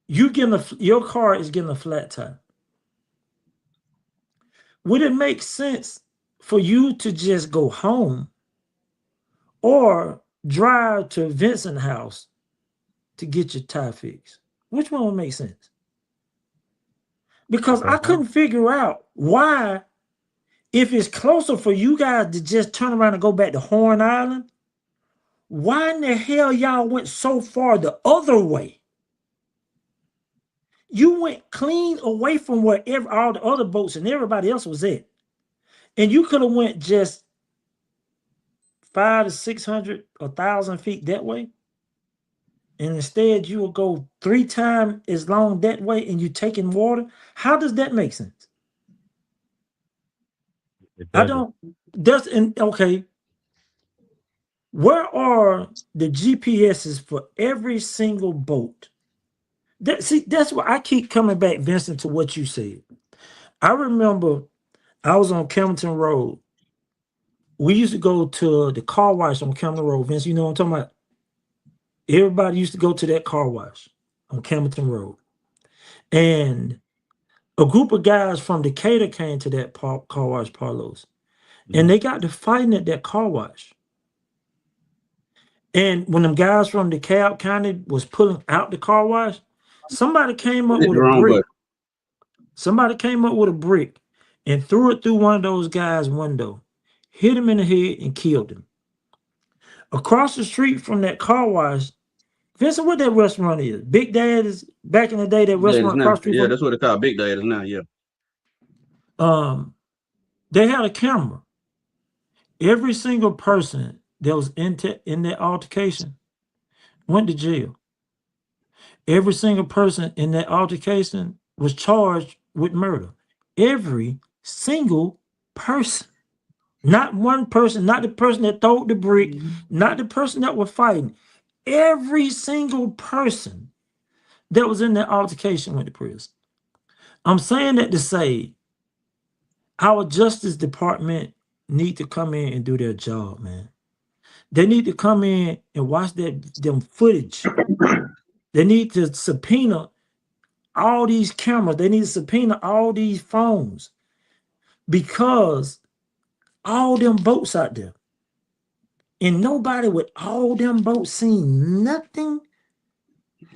[SPEAKER 2] your car is getting a flat tire. Would it make sense for you to just go home or drive to Vincent's house to get your tire fixed? Which one would make sense? Because I couldn't figure out why, if it's closer for you guys to just turn around and go back to Horn Island, why in the hell y'all went so far the other way? You went clean away from where all the other boats and everybody else was at. And you could have went just 500 to 600, 1,000 feet that way. And instead you will go 3 times as long that way and you taking water. How does that make sense? I don't. Okay. Where are the GPSs for every single boat? That's why I keep coming back, Vincent, to what you said. I remember I was on Campbellton Road. We used to go to the car wash on Campbellton Road. Vince, you know what I'm talking about? Everybody used to go to that car wash on Campbellton Road. And a group of guys from Decatur came to that car wash, Paulos. And they got to fighting at that car wash. And when them guys from DeKalb County was pulling out the car wash, somebody came up with a brick. Somebody came up with a brick and threw it through one of those guys' window, hit him in the head and killed him. Across the street from that car wash, Vincent, what that restaurant is? Big Daddy's, back in the day, that restaurant across the street.
[SPEAKER 5] Yeah, that's what they call Big Daddy's now, yeah.
[SPEAKER 2] They had a camera. Every single person that was in that altercation went to jail. Every single person in that altercation was charged with murder. Every single person. Not one person, not the person that threw the brick, not the person that was fighting. Every single person that was in that altercation went to prison. I'm saying that to say our Justice Department need to come in and do their job, man. They need to come in and watch them footage. They need to subpoena all these cameras. They need to subpoena all these phones because all them boats out there. And nobody with all them boats seen nothing.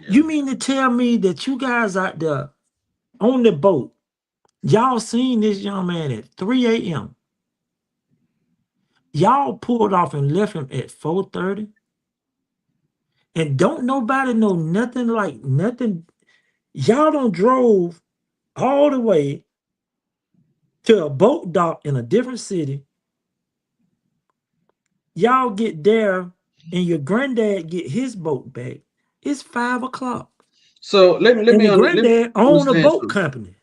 [SPEAKER 2] You mean to tell me that you guys out there on the boat, y'all seen this young man at 3 a.m. Y'all pulled off and left him at 4:30? And don't nobody know nothing like nothing. Y'all done drove all the way to a boat dock in a different city. Y'all get there and your granddad get his boat back. It's 5 o'clock.
[SPEAKER 5] So let
[SPEAKER 2] And
[SPEAKER 5] me
[SPEAKER 2] the granddad own a
[SPEAKER 5] understand
[SPEAKER 2] boat
[SPEAKER 5] something.
[SPEAKER 2] company.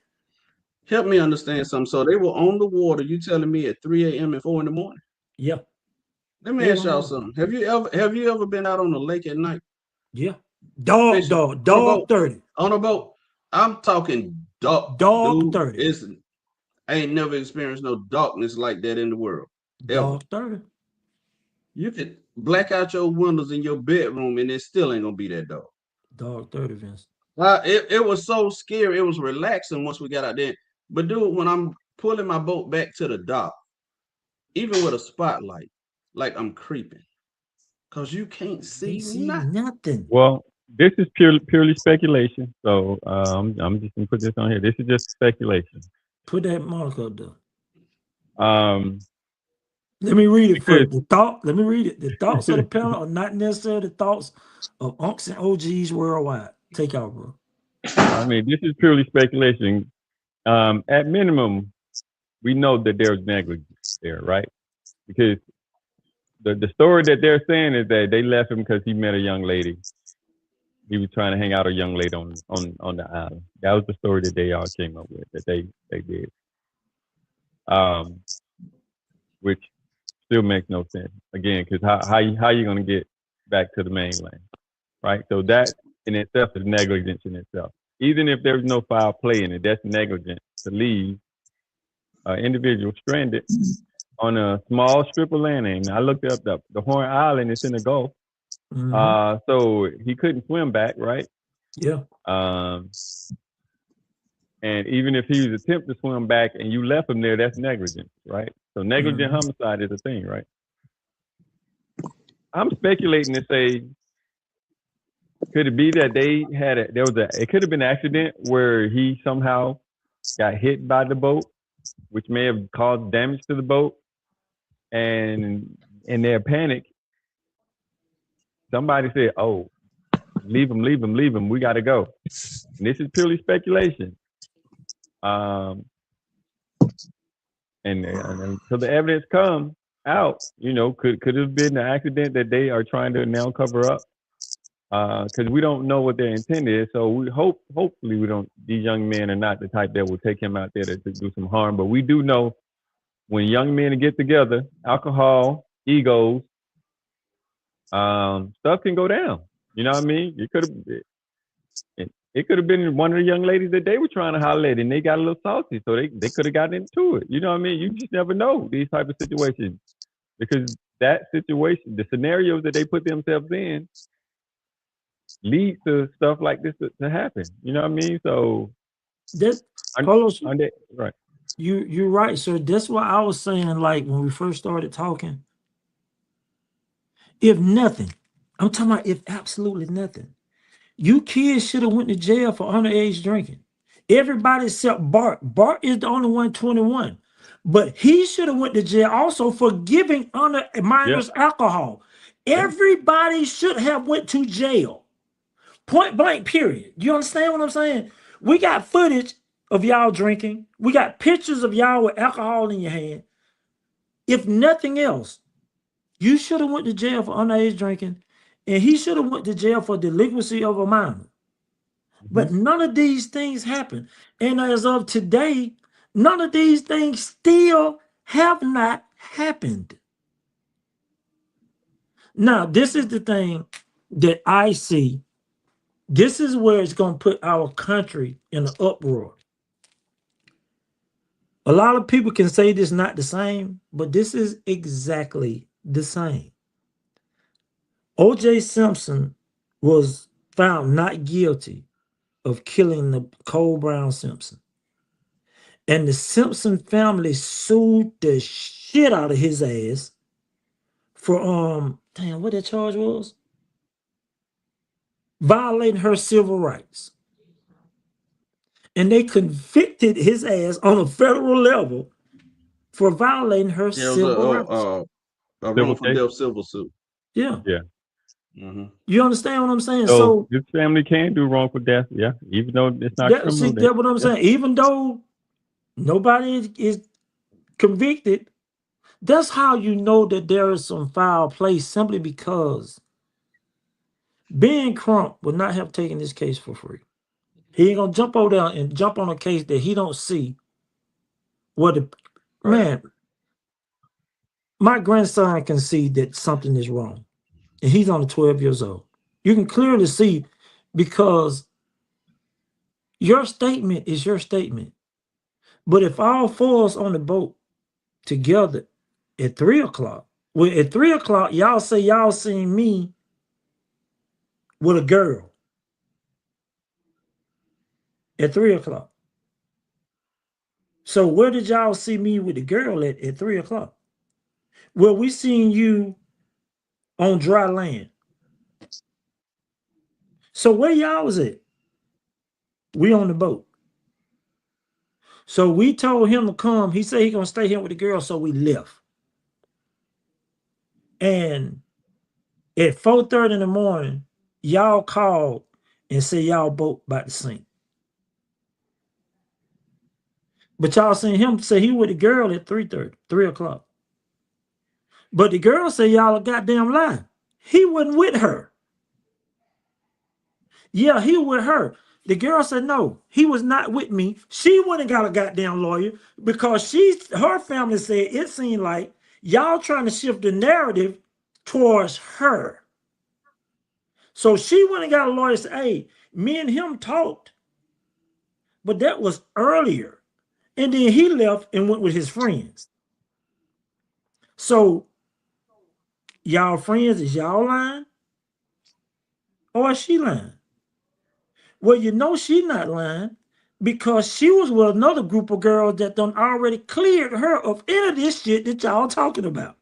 [SPEAKER 5] Help me understand something. So they were on the water. You telling me at 3 a.m. and 4 in the morning?
[SPEAKER 2] Yeah.
[SPEAKER 5] Let me
[SPEAKER 2] They
[SPEAKER 5] ask
[SPEAKER 2] were
[SPEAKER 5] y'all
[SPEAKER 2] on.
[SPEAKER 5] something. Have you ever been out on the lake at night?
[SPEAKER 2] Yeah.
[SPEAKER 5] Fishing on a
[SPEAKER 2] Dog
[SPEAKER 5] boat?
[SPEAKER 2] 30.
[SPEAKER 5] On a boat. I'm talking dark,
[SPEAKER 2] Dog
[SPEAKER 5] dude.
[SPEAKER 2] 30.
[SPEAKER 5] I ain't never experienced no darkness like that in the world. Ever.
[SPEAKER 2] Dog 30.
[SPEAKER 5] You could black out your windows in your bedroom and it still ain't gonna be that dark.
[SPEAKER 2] Dog 30, Vince.
[SPEAKER 5] It was so scary. It was relaxing once we got out there. But dude, when I'm pulling my boat back to the dock, even with a spotlight, like I'm creeping. Cause you can't
[SPEAKER 2] They
[SPEAKER 5] see
[SPEAKER 2] see
[SPEAKER 5] nothing.
[SPEAKER 2] nothing.
[SPEAKER 1] Well, this is purely speculation. So I'm just gonna put this on here. This is just speculation.
[SPEAKER 2] Put that mark up there.
[SPEAKER 1] Um,
[SPEAKER 2] Let me read it
[SPEAKER 1] because
[SPEAKER 2] first. Let me read it. The thoughts of the panel are not necessarily the thoughts of unks and OGs worldwide. Take out, bro.
[SPEAKER 1] I mean, this is purely speculation. At minimum, we know that there's negligence there, right? Because the story that they're saying is that they left him because he met a young lady. He was trying to hang out with a young lady on the island. That was the story that they all came up with, that they did. Which still makes no sense. Again, because how you gonna get back to the mainland, right? So that in itself is negligence in itself. Even if there's no foul play in it, that's negligent to leave an individual stranded on a small strip of land. And I looked up the Horn Island. It's in the Gulf. So he couldn't swim back, right?
[SPEAKER 2] Yeah.
[SPEAKER 1] And even if he was attempt to swim back and you left him there, that's negligence, right? So negligent homicide is a thing, right? I'm speculating to say, could it be that it could have been an accident where he somehow got hit by the boat, which may have caused damage to the boat, and in their panic, somebody said, "Oh, leave him, we got to go." And this is purely speculation. And until the evidence comes out, could it have been an accident that they are trying to now cover up? Because we don't know what their intent is. So we hopefully these young men are not the type that will take him out there to do some harm. But we do know when young men get together, alcohol, egos, stuff can go down. You know what I mean? It could have been one of the young ladies that they were trying to holler at, and they got a little salty, so they could have gotten into it. You know what I mean? You just never know these type of situations, because that situation, the scenarios that they put themselves in, lead to stuff like this to happen. You know what I mean? So
[SPEAKER 2] that Carlos,
[SPEAKER 1] right.
[SPEAKER 2] You're right, sir. That's why I was saying, like, when we first started talking, if nothing, I'm talking about if absolutely nothing. You kids should have went to jail for underage drinking. Everybody except Bart. Bart is the only one 21. But he should have went to jail also for giving minors alcohol. Everybody should have went to jail. Point blank, period. You understand what I'm saying? We got footage of y'all drinking. We got pictures of y'all with alcohol in your hand. If nothing else, you should have went to jail for underage drinking, and he should have went to jail for delinquency of a minor. But none of these things happen. And as of today, none of these things still have not happened. Now, this is the thing that I see. This is where it's going to put our country in an uproar. A lot of people can say this is not the same, but this is exactly the same. O.J. Simpson was found not guilty of killing Nicole Brown Simpson. And the Simpson family sued the shit out of his ass for damn, what that charge was? Violating her civil rights. And they convicted his ass on a federal level for violating her
[SPEAKER 5] There was
[SPEAKER 2] civil rights.
[SPEAKER 5] a
[SPEAKER 1] Civil
[SPEAKER 5] wrongful
[SPEAKER 1] case?
[SPEAKER 5] death civil suit.
[SPEAKER 2] Yeah.
[SPEAKER 1] Yeah.
[SPEAKER 2] You understand what I'm saying?
[SPEAKER 1] So
[SPEAKER 2] So
[SPEAKER 1] this family can do wrongful death, yeah, even though it's not
[SPEAKER 2] see,
[SPEAKER 1] criminal.
[SPEAKER 2] that's what I'm saying. Even though nobody is convicted, that's how you know that there is some foul play, simply because Ben Crump would not have taken this case for free. He ain't gonna jump over there and jump on a case that he don't see what the man. My grandson can see that something is wrong, and he's only 12 years old. You can clearly see, because your statement is your statement. But if all four of us on the boat together at 3 o'clock, well, at 3 o'clock, y'all say y'all seen me with a girl at 3 o'clock. So where did y'all see me with the girl at 3 o'clock? Well, we seen you on dry land. So where y'all was at? We on the boat. So we told him to come. He said he gonna stay here with the girl, so we left. And at 4:30 in the morning, y'all called and said y'all boat about to sink. But y'all seen him say he with the girl at 3:30, 3 o'clock. But the girl said y'all a goddamn lie. He wasn't with her. Yeah, he was with her. The girl said no, he was not with me. She went and got a goddamn lawyer, because her family said it seemed like y'all trying to shift the narrative towards her. So she went and got a lawyer and said, hey, me and him talked, but that was earlier. And then he left and went with his friends. So y'all friends, is y'all lying? Or is she lying? Well, you know she not lying, because she was with another group of girls that done already cleared her of any of this shit that y'all talking about.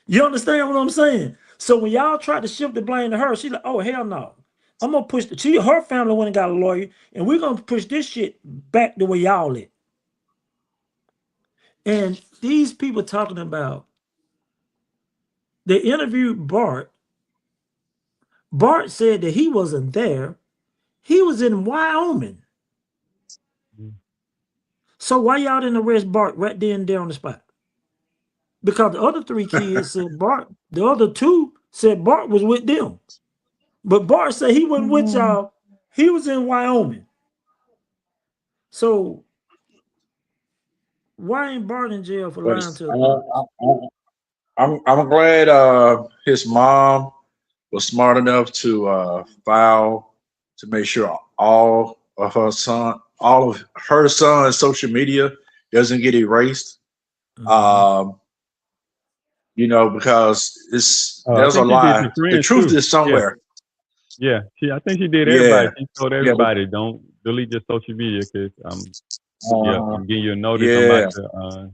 [SPEAKER 2] You understand what I'm saying? So when y'all try to shift the blame to her, she's like, oh, hell no. I'm going to push her family went and got a lawyer, and we're going to push this shit back the way y'all it. And these people talking about, they interviewed Bart. Bart said that he wasn't there. He was in Wyoming. So why y'all didn't arrest Bart right there and there on the spot? Because the other three kids said Bart, the other two said Bart was with them. But Bart said he wasn't with y'all. He was in Wyoming. So why ain't Bart in jail for
[SPEAKER 3] But
[SPEAKER 2] lying to authorities?
[SPEAKER 3] I'm glad his mom was smart enough to file to make sure all of her son's social media doesn't get erased. You know, because
[SPEAKER 1] I
[SPEAKER 3] there's a
[SPEAKER 1] think she did
[SPEAKER 3] lie.
[SPEAKER 1] your
[SPEAKER 3] The
[SPEAKER 1] friends
[SPEAKER 3] truth
[SPEAKER 1] too.
[SPEAKER 3] is somewhere.
[SPEAKER 1] Yeah. I think she did
[SPEAKER 3] Yeah,
[SPEAKER 1] everybody. She told
[SPEAKER 3] yeah,
[SPEAKER 1] everybody, don't delete your social media, because I'm getting you a notice. I'm
[SPEAKER 3] yeah.
[SPEAKER 1] about to.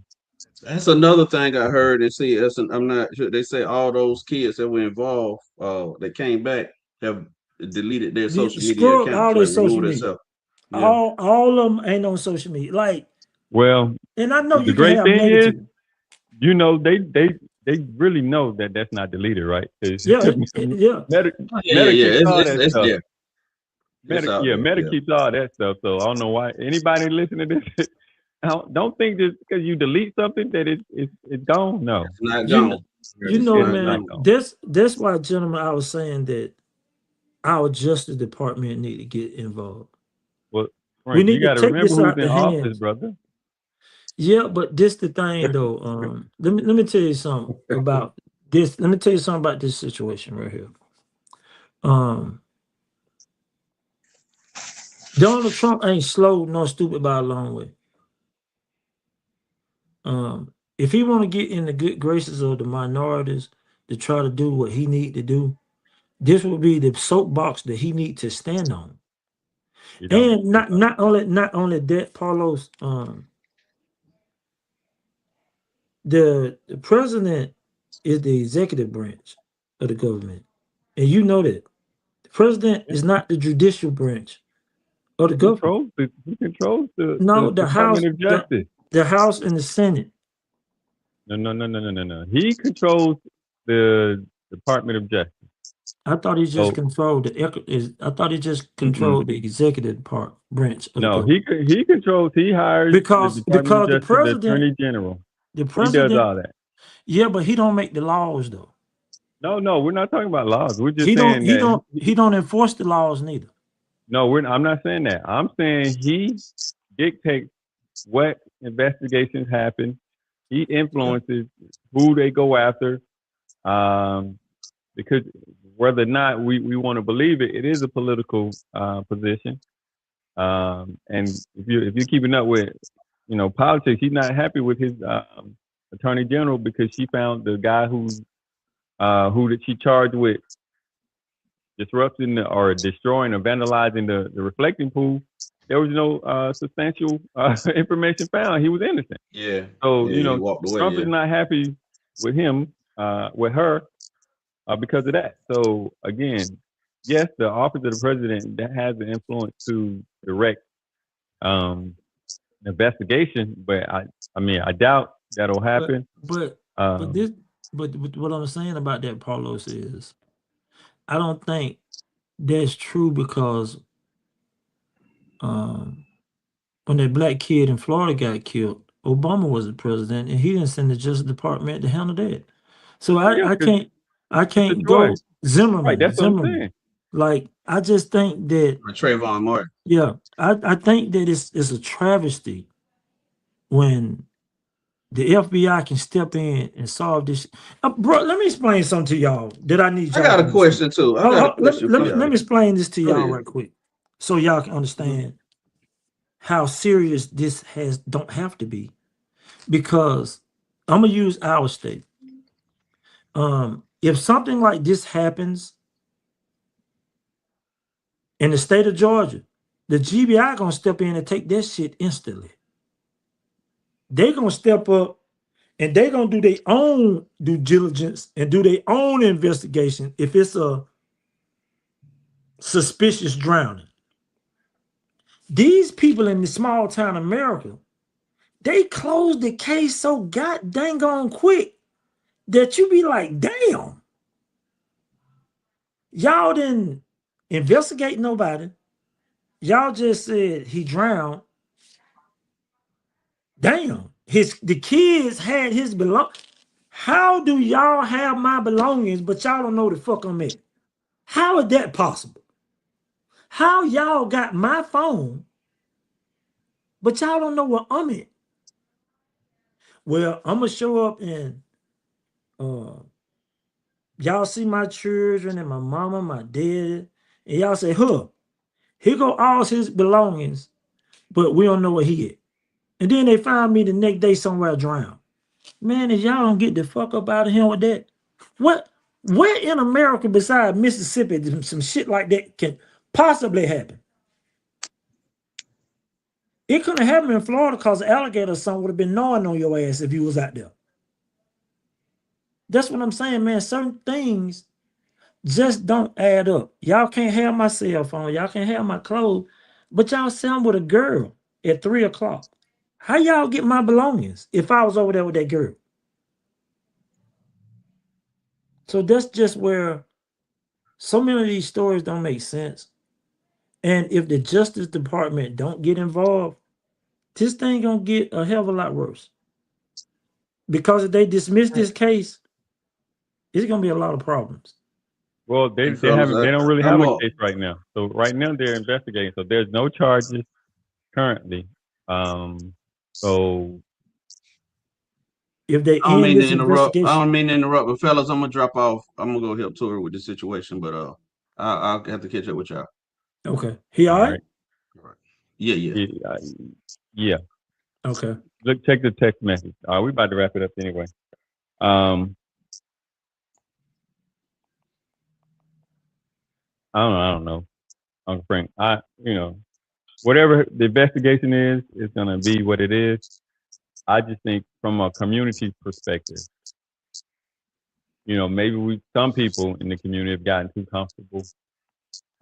[SPEAKER 5] That's another thing I heard and see. I'm not sure. They say all those kids that were involved, that came back, have deleted their social media
[SPEAKER 2] Screw up all
[SPEAKER 5] accounts,
[SPEAKER 2] their
[SPEAKER 5] like
[SPEAKER 2] social
[SPEAKER 5] removed
[SPEAKER 2] media.
[SPEAKER 5] themselves. Yeah.
[SPEAKER 2] All of them ain't on social media. Like,
[SPEAKER 1] Well,
[SPEAKER 2] and I know
[SPEAKER 1] the
[SPEAKER 2] you can
[SPEAKER 1] great
[SPEAKER 2] have
[SPEAKER 1] thing is,
[SPEAKER 2] negative.
[SPEAKER 1] you know, they really know that that's not deleted, right? 'Cause
[SPEAKER 2] Yeah, yeah.
[SPEAKER 1] Meta,
[SPEAKER 5] Yeah.
[SPEAKER 1] Meta keeps all
[SPEAKER 5] It's,
[SPEAKER 1] that
[SPEAKER 5] it's
[SPEAKER 1] stuff.
[SPEAKER 5] there. It's out there.
[SPEAKER 1] Meta
[SPEAKER 5] Yeah.
[SPEAKER 1] keeps all that stuff. So I don't know why anybody listening to this. Don't think just because you delete something that it's gone. No,
[SPEAKER 5] It's not
[SPEAKER 2] You know,
[SPEAKER 5] gone.
[SPEAKER 1] it's
[SPEAKER 2] you know,
[SPEAKER 5] Not
[SPEAKER 2] man,
[SPEAKER 1] not
[SPEAKER 5] gone.
[SPEAKER 1] gone.
[SPEAKER 2] that's why, gentlemen, I was saying that our Justice Department need to get involved.
[SPEAKER 1] Well,
[SPEAKER 2] We
[SPEAKER 1] Frank, you
[SPEAKER 2] need to
[SPEAKER 1] got to
[SPEAKER 2] take
[SPEAKER 1] remember
[SPEAKER 2] this
[SPEAKER 1] who's
[SPEAKER 2] out
[SPEAKER 1] in
[SPEAKER 2] the
[SPEAKER 1] office,
[SPEAKER 2] hands.
[SPEAKER 1] brother.
[SPEAKER 2] Yeah, but this the thing though. Let me tell you something about this. Let me tell you something about this situation right here. Donald Trump ain't slow nor stupid by a long way. If he want to get in the good graces of the minorities to try to do what he need to do, this would be the soapbox that he need to stand on.
[SPEAKER 1] You don't.
[SPEAKER 2] And not only that, Paulos, the president is the executive branch of the government. And you know that. The president is not the judicial branch of the government.
[SPEAKER 1] He controls
[SPEAKER 2] No,
[SPEAKER 1] the Department of Justice.
[SPEAKER 2] the House and the Senate.
[SPEAKER 1] No. He controls the Department of Justice.
[SPEAKER 2] I thought he just
[SPEAKER 1] So,
[SPEAKER 2] controlled I thought he just controlled the executive branch of the
[SPEAKER 1] no,
[SPEAKER 2] government.
[SPEAKER 1] he controls. He hires the Department of
[SPEAKER 2] Because the
[SPEAKER 1] Justice, the
[SPEAKER 2] president,
[SPEAKER 1] Attorney General.
[SPEAKER 2] the
[SPEAKER 1] He does
[SPEAKER 2] president,
[SPEAKER 1] all that.
[SPEAKER 2] yeah, but he don't make the laws though.
[SPEAKER 1] No, we're not talking about laws. We're just
[SPEAKER 2] He
[SPEAKER 1] saying that.
[SPEAKER 2] he don't enforce the laws neither.
[SPEAKER 1] No, I'm not saying that. I'm saying he dictates what investigations happen. He influences who they go after. Because whether or not we want to believe it, it is a political position. And if you're keeping up with politics, he's not happy with his attorney general because she found the guy who did she charged with disrupting or destroying or vandalizing the reflecting pool. There was no substantial information found. He was innocent.
[SPEAKER 5] Yeah.
[SPEAKER 1] So
[SPEAKER 5] he walked away,
[SPEAKER 1] Trump is not happy with him, with her, because of that. So again, yes, the office of the president that has the influence to direct investigation, but I doubt that'll happen.
[SPEAKER 2] But what I'm saying about that, Paulos, is I don't think that's true because when that black kid in Florida got killed, Obama was the president, and he didn't send the Justice Department to handle that. So I can't go Zimmerman.
[SPEAKER 1] Right, that's what I'm saying.
[SPEAKER 2] Like I just think that
[SPEAKER 5] Trayvon Martin.
[SPEAKER 2] Yeah, I think that it's a travesty when the FBI can step in and solve this. Bro, let me explain something to y'all that I need y'all.
[SPEAKER 5] I got a question too.
[SPEAKER 2] Let me explain this to y'all right quick so y'all can understand how serious this don't have to be. Because I'm gonna use our state. If something like this happens in the state of Georgia, the GBI gonna step in and take that shit instantly. They gonna step up and they gonna do their own due diligence and do their own investigation if it's a suspicious drowning. These people in the small town America, they closed the case so god dang on quick that you be like, damn, y'all didn't investigate nobody. Y'all just said he drowned. Damn, the kids had his belongings. How do y'all have my belongings, but y'all don't know the fuck I'm at? How is that possible? How y'all got my phone, but y'all don't know where I'm at? Well, I'm gonna show up and y'all see my children and my mama, my dad, and y'all say, huh, here go all his belongings, but we don't know where he at. And then they find me the next day somewhere drowned. Man, if y'all don't get the fuck up out of here with that, where in America besides Mississippi some shit like that can possibly happen? It couldn't happen in Florida because the alligator or something would have been gnawing on your ass if you was out there. That's what I'm saying, man. Certain things just don't add up. Y'all can't have my cell phone. Y'all can't have my clothes. But y'all say I'm with a girl at 3 o'clock. How y'all get my belongings if I was over there with that girl? So that's just where so many of these stories don't make sense. And if the Justice Department don't get involved, this thing gonna get a hell of a lot worse. Because if they dismiss this case, it's gonna be a lot of problems.
[SPEAKER 1] Well, they don't really have a case right now. So right now they're investigating. So there's no charges currently. So
[SPEAKER 2] if they
[SPEAKER 5] I don't mean to interrupt, but fellas, I'm gonna drop off. I'm gonna go help Tori with the situation, but I'll have to catch up with y'all.
[SPEAKER 2] Okay. He all right?
[SPEAKER 5] All right. Yeah.
[SPEAKER 1] Yeah.
[SPEAKER 2] Okay.
[SPEAKER 1] Look, check the text message. We about to wrap it up anyway. I don't know, Uncle Frank. Whatever the investigation is gonna be what it is. I just think from a community perspective, maybe some people in the community have gotten too comfortable.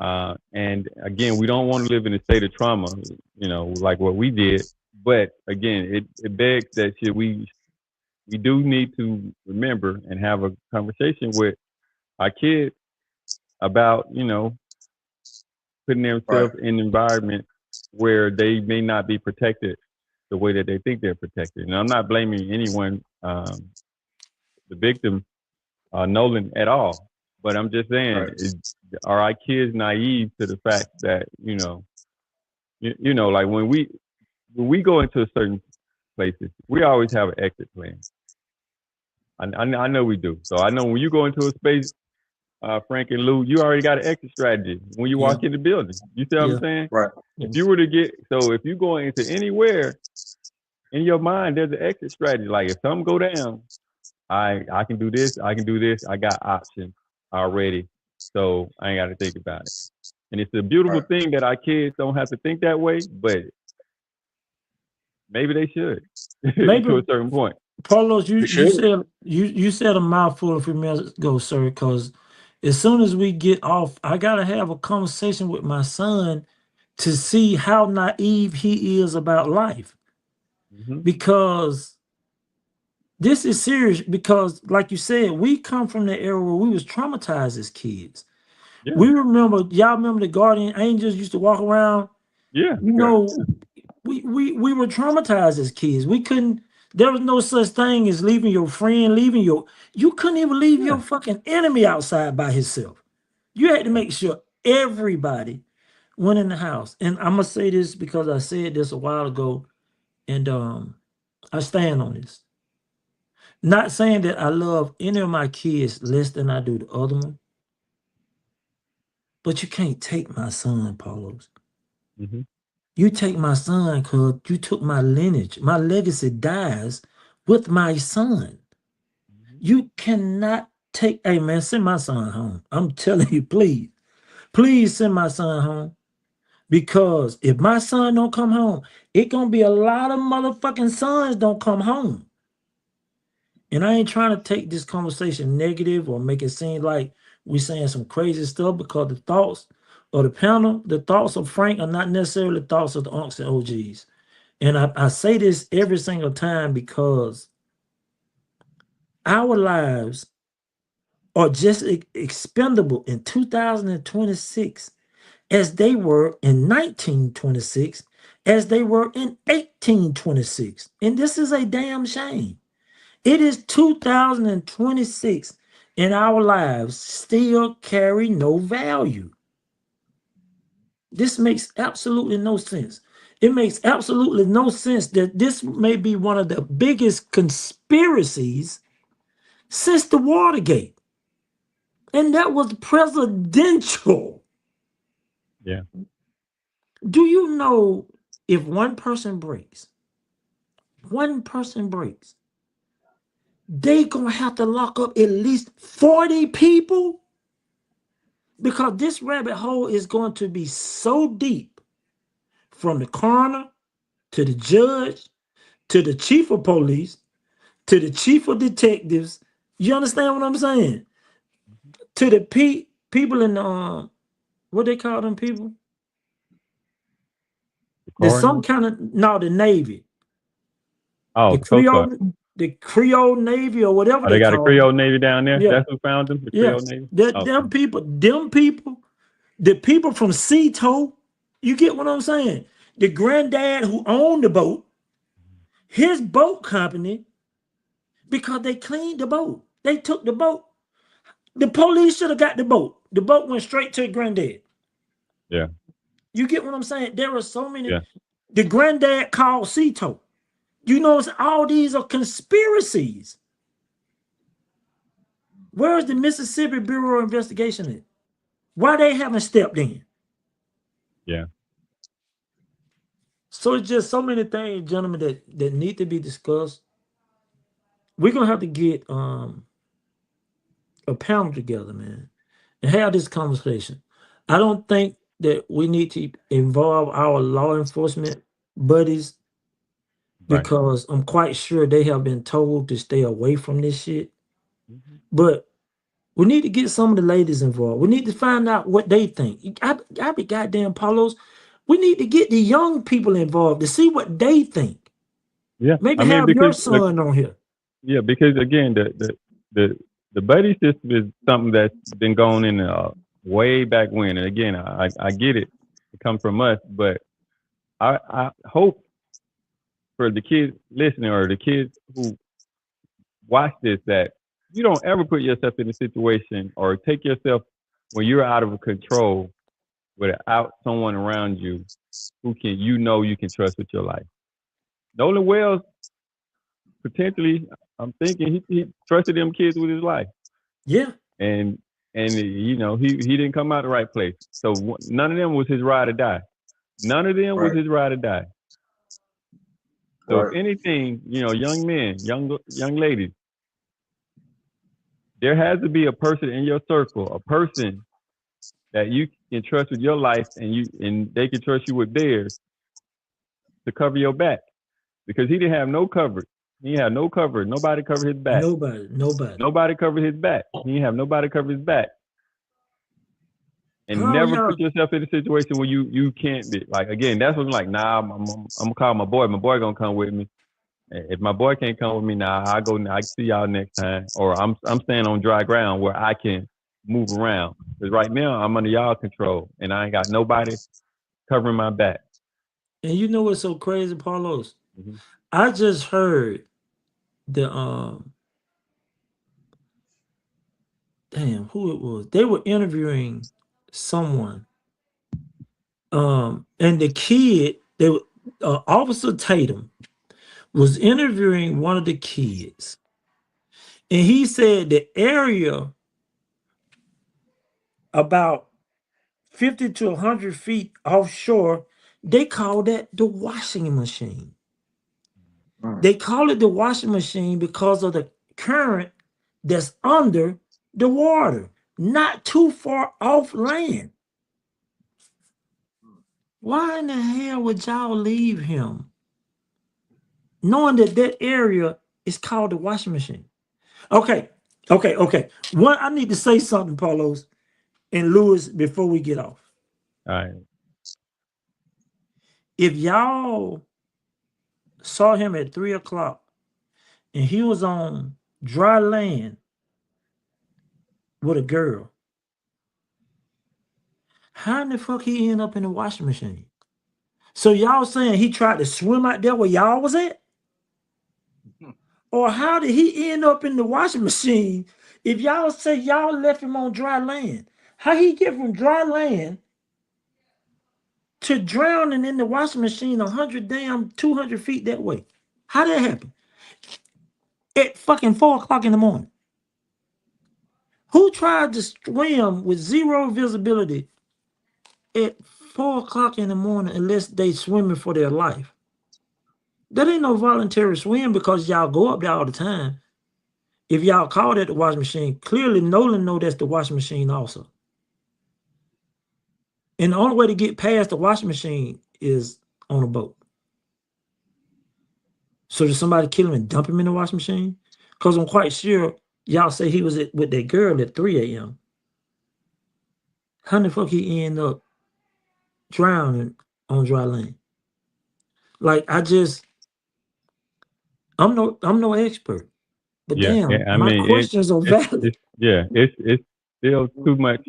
[SPEAKER 1] And again, we don't want to live in a state of trauma, like what we did. But again, it begs that we do need to remember and have a conversation with our kids about, putting
[SPEAKER 3] Right.
[SPEAKER 1] themselves in an environment where they may not be protected the way that they think they're protected. And I'm not blaming anyone, the victim, Nolan, at all. But I'm just saying,
[SPEAKER 3] Right.
[SPEAKER 1] are our kids naive to the fact that, like when we go into certain places, we always have an exit plan. I know we do. So I know when you go into a space, Frank and Lou, you already got an exit strategy when you
[SPEAKER 2] Yeah.
[SPEAKER 1] walk in the building. You see what
[SPEAKER 2] Yeah.
[SPEAKER 1] I'm saying?
[SPEAKER 3] Right.
[SPEAKER 1] If you were to if you go into anywhere in your mind, there's an exit strategy. Like if something go down, I can do this, I can do this. I got options already, so I ain't got to think about it. And it's a beautiful
[SPEAKER 3] Right.
[SPEAKER 1] thing that our kids don't have to think that way, but maybe they should
[SPEAKER 2] Maybe
[SPEAKER 1] to a certain point.
[SPEAKER 2] Carlos,
[SPEAKER 3] They should.
[SPEAKER 2] you said a mouthful a few minutes ago, sir. Because as soon as we get off, I gotta have a conversation with my son to see how naive he is about life.
[SPEAKER 1] Hmm.
[SPEAKER 2] Because this is serious. Because, like you said, we come from the era where we was traumatized as kids.
[SPEAKER 1] Yeah,
[SPEAKER 2] We remember, y'all remember the guardian angels used to walk around.
[SPEAKER 1] yeah,
[SPEAKER 2] You
[SPEAKER 3] Yeah.
[SPEAKER 2] know, we were traumatized as kids. We couldn't. There was no such thing as leaving your friend, leaving your. You couldn't even leave
[SPEAKER 1] yeah,
[SPEAKER 2] your fucking enemy outside by himself. You had to
[SPEAKER 1] yeah.
[SPEAKER 2] make sure everybody went in the house. And I'm gonna say this because I said this a while ago, and I stand on this. Not saying that I love any of my kids less than I do the other one, but you can't take my son, Paulos.
[SPEAKER 1] Hmm.
[SPEAKER 2] You take my son because you took my lineage. My legacy dies with my son. You cannot take, hey man, send my son home. I'm telling you, please, please send my son home. Because if my son don't come home, it gonna be a lot of motherfucking sons don't come home. And I ain't trying to take this conversation negative or make it seem like we saying some crazy stuff because the thoughts of the panel, the thoughts of Frank are not necessarily the thoughts of the unks and OGs. And I say this every single time because our lives are just expendable in 2026 as they were in 1926, as they were in 1826. And this is a damn shame. It is 2026 and our lives still carry no value. This makes absolutely no sense. It makes absolutely no sense that this may be one of the biggest conspiracies since the Watergate. And that was presidential.
[SPEAKER 1] Yeah.
[SPEAKER 2] Do you know if one person breaks, they gonna have to lock up at least 40 people? Because this rabbit hole is going to be so deep from the coroner to the judge to the chief of police to the chief of detectives. You understand what I'm saying? To the people in the what they call them people?
[SPEAKER 1] The
[SPEAKER 2] There's some
[SPEAKER 1] coroner.
[SPEAKER 2] kind of no, the Navy,
[SPEAKER 1] Oh,
[SPEAKER 2] the
[SPEAKER 1] the Coast Guard.
[SPEAKER 2] Creole Navy or whatever
[SPEAKER 1] Oh, they
[SPEAKER 2] they
[SPEAKER 1] got a
[SPEAKER 2] call them.
[SPEAKER 1] Creole Navy down there.
[SPEAKER 2] Yeah,
[SPEAKER 1] That's who found them. The
[SPEAKER 2] yeah.
[SPEAKER 1] Creole Navy.
[SPEAKER 2] That
[SPEAKER 1] Okay.
[SPEAKER 2] them people, the people from Seato. You get what I'm saying? The granddad who owned the boat, his boat company, because they cleaned the boat. They took the boat. The police should have got the boat. The boat went straight to the granddad.
[SPEAKER 1] Yeah.
[SPEAKER 2] You get what I'm saying? There are so many.
[SPEAKER 1] Yeah.
[SPEAKER 2] The granddad called Seato. You know, all these are conspiracies. Where is the Mississippi Bureau of Investigation at? Why they haven't stepped in?
[SPEAKER 1] Yeah.
[SPEAKER 2] So it's just so many things, gentlemen, that need to be discussed. We're gonna have to get a panel together, man, and have this conversation. I don't think that we need to involve our law enforcement buddies
[SPEAKER 1] Right.
[SPEAKER 2] because I'm quite sure they have been told to stay away from this shit.
[SPEAKER 1] Mm-hmm.
[SPEAKER 2] But we need to get some of the ladies involved. We need to find out what they think. I be goddamn Paulos. We need to get the young people involved to see what they think.
[SPEAKER 1] Yeah.
[SPEAKER 2] Maybe
[SPEAKER 1] I mean,
[SPEAKER 2] have your
[SPEAKER 1] because
[SPEAKER 2] son on here.
[SPEAKER 1] yeah, because again, the buddy system is something that's been going in way back when. And again, I get it. It comes from us, but I hope for the kids listening or the kids who watch this that you don't ever put yourself in a situation or take yourself when you're out of control without someone around you who can you can trust with your life. Nolan Wells potentially, I'm thinking he trusted them kids with his life,
[SPEAKER 2] Yeah.
[SPEAKER 1] and he didn't come out the right place. So none of them was his ride or die. None of them was
[SPEAKER 3] Right.
[SPEAKER 1] his ride or die. So if
[SPEAKER 3] Right.
[SPEAKER 1] anything, young men, young ladies, there has to be a person in your circle, a person that you can trust with your life, and they can trust you with theirs to cover your back, because he didn't have no coverage. He had no cover. Nobody covered his back.
[SPEAKER 2] Nobody.
[SPEAKER 1] Nobody covered his back. He didn't have nobody cover his back. And
[SPEAKER 2] How
[SPEAKER 1] never
[SPEAKER 2] y'all?
[SPEAKER 1] put yourself in a situation where you can't be like. Again, that's what I'm like. Nah, I'm gonna call my boy. My boy gonna come with me. If my boy can't come with me, nah, I go. I see y'all next time. Or I'm staying on dry ground where I can move around. Because right now I'm under y'all control, and I ain't got nobody covering my back.
[SPEAKER 2] And you know what's so crazy, Paulos?
[SPEAKER 1] Mm-hmm.
[SPEAKER 2] I just heard the damn who it was. They were interviewing someone. And the kid, Officer Tatum was interviewing one of the kids, and he said the area about 50 to 100 feet offshore, they call that the washing machine.
[SPEAKER 3] Mm.
[SPEAKER 2] They call it the washing machine because of the current that's under the water, not too far off land. Why in the hell would y'all leave him knowing that that area is called the washing machine? Okay. One, I need to say something, Paulos and Lewis, before we get off.
[SPEAKER 1] All right.
[SPEAKER 2] If y'all saw him at 3 o'clock and he was on dry land with a girl, how in the fuck he end up in the washing machine? So y'all saying he tried to swim out there where y'all was at? Or how did he end up in the washing machine if y'all say y'all left him on dry land? How he get from dry land to drowning in the washing machine 200 feet that way? How did that happen? At fucking 4 o'clock in the morning. Who tried to swim with zero visibility at 4 o'clock in the morning unless they swimming for their life? That ain't no voluntary swim because y'all go up there all the time. If y'all call that the washing machine, clearly Nolan know that's the washing machine also. And the only way to get past the washing machine is on a boat. So did somebody kill him and dump him in the washing machine? Because I'm quite sure y'all say he was with that girl at 3 a.m. How the fuck he end up drowning on dry land? Like I'm no expert, but
[SPEAKER 1] Yeah.
[SPEAKER 2] damn,
[SPEAKER 1] I
[SPEAKER 2] my
[SPEAKER 1] mean,
[SPEAKER 2] questions are valid.
[SPEAKER 1] it's still too much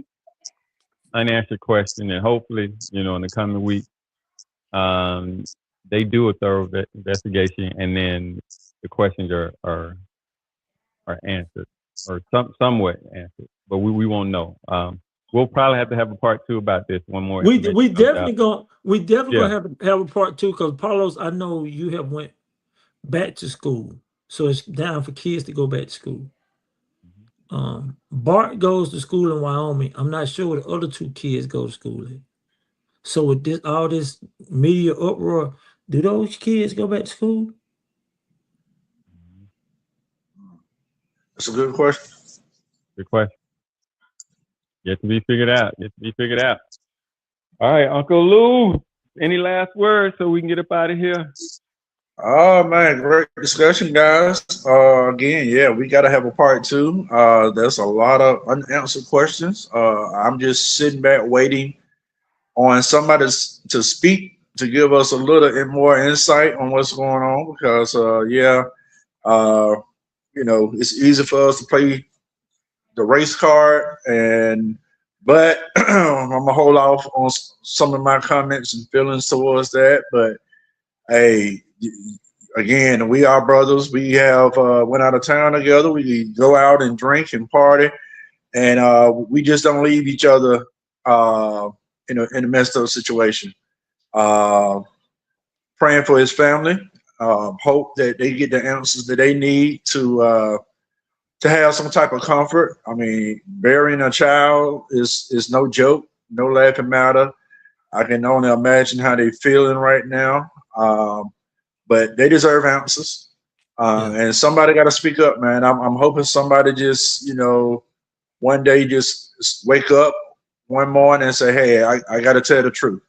[SPEAKER 1] unanswered question, and hopefully, in the coming week, um, they do a thorough investigation, and then the questions are answered or somewhat answered, but we won't know. We'll probably have to have a part 2 about this. One more
[SPEAKER 2] We
[SPEAKER 1] information comes out.
[SPEAKER 2] we definitely
[SPEAKER 1] Yeah.
[SPEAKER 2] gonna have a part 2 because Paulos, I know you have went back to school, so it's down for kids to go back to school. Bart goes to school in Wyoming. I'm not sure where the other 2 kids go to school at. So with all this media uproar, do those kids go back to school?
[SPEAKER 3] That's a good question.
[SPEAKER 1] Good question. Yet to be figured out. Yet to be figured out. All right, Uncle Lou. Any last words so we can get up out of here?
[SPEAKER 3] Oh man, great discussion, guys. Again, yeah, we got to have a part two. There's a lot of unanswered questions. I'm just sitting back waiting on somebody to speak to give us a little more insight on what's going on because, uh, it's easy for us to play the race card, but I'm gonna hold off on some of my comments and feelings towards that. But hey, again, we are brothers. We have went out of town together. We go out and drink and party, and we just don't leave each other in a messed up situation. Uh, Praying for his family. Hope that they get the answers that they need to have some type of comfort. I mean, burying a child is no joke, no laughing matter. I can only imagine how they're feeling right now. But they deserve answers. And somebody got to speak up, man. I'm hoping somebody just, one day just wake up one morning and say, hey, I got to tell the truth.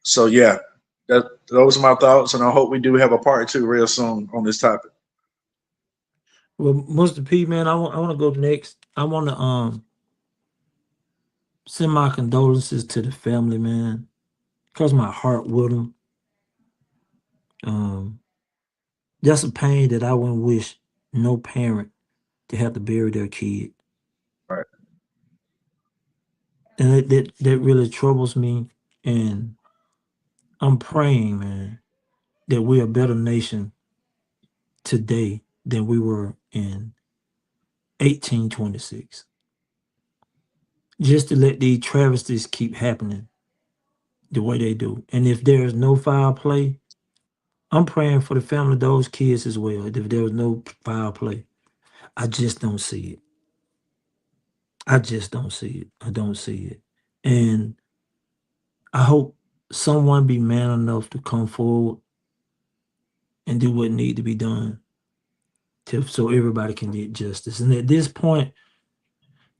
[SPEAKER 3] So, yeah, those are my thoughts. And I hope we do have a part two real soon on this topic.
[SPEAKER 2] Well, Mr. P, man, I want to go next. I want to send my condolences to the family, man. Cause my heart with them. That's a pain that I wouldn't wish no parent to have to bury their kid.
[SPEAKER 3] Right.
[SPEAKER 2] And that really troubles me. And I'm praying, man, that we're a better nation today than we were in 1826. Just to let these travesties keep happening the way they do. And if there is no foul play, I'm praying for the family of those kids as well. If there was no foul play, I just don't see it. I just don't see it. I don't see it. And I hope someone be man enough to come forward and do what need to be done so everybody can get justice. And at this point,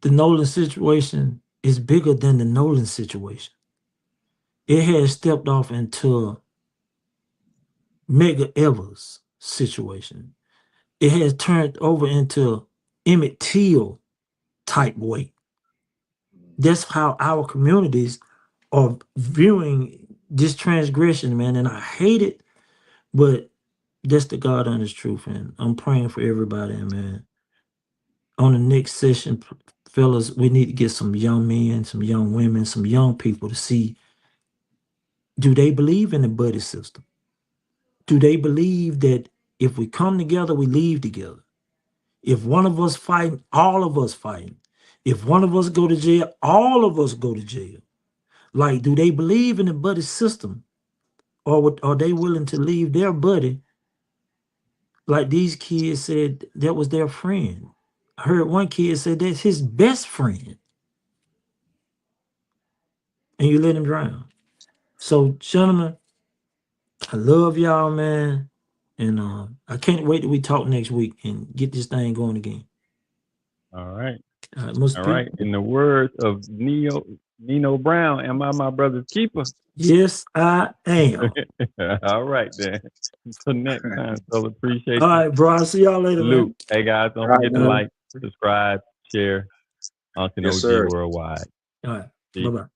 [SPEAKER 2] the Nolan situation is bigger than the Nolan situation. It has stepped off into Mega Evers situation. It has turned over into Emmett Till type way. That's how our communities are viewing this transgression, man. And I hate it, but that's the God honest truth. And I'm praying for everybody, man. On the next session, fellas, we need to get some young men, some young women, some young people to see, do they believe in the buddy system? Do they believe that if we come together, we leave together? If one of us fighting, all of us fighting. If one of us go to jail, all of us go to jail. Like, do they believe in the buddy system? Or are they willing to leave their buddy? Like these kids said, that was their friend. I heard one kid say that's his best friend. And you let him drown. So, gentlemen, I love y'all, man. And I can't wait till we talk next week and get this thing going again.
[SPEAKER 1] All right.
[SPEAKER 2] Mr.
[SPEAKER 1] All
[SPEAKER 2] P?
[SPEAKER 1] right. In the words of Nino Brown, am I my brother's keeper?
[SPEAKER 2] Yes, I am.
[SPEAKER 1] All right, then. Until next time, so appreciate
[SPEAKER 2] All
[SPEAKER 1] you.
[SPEAKER 2] right, bro. I'll see y'all later,
[SPEAKER 1] Luke.
[SPEAKER 2] man.
[SPEAKER 1] Hey, guys, don't
[SPEAKER 3] All right,
[SPEAKER 1] forget to
[SPEAKER 3] man.
[SPEAKER 1] like, subscribe, share. Uncle
[SPEAKER 3] Yes,
[SPEAKER 1] OG
[SPEAKER 3] sir.
[SPEAKER 1] Worldwide.
[SPEAKER 2] All right.
[SPEAKER 1] Peace.
[SPEAKER 2] Bye-bye.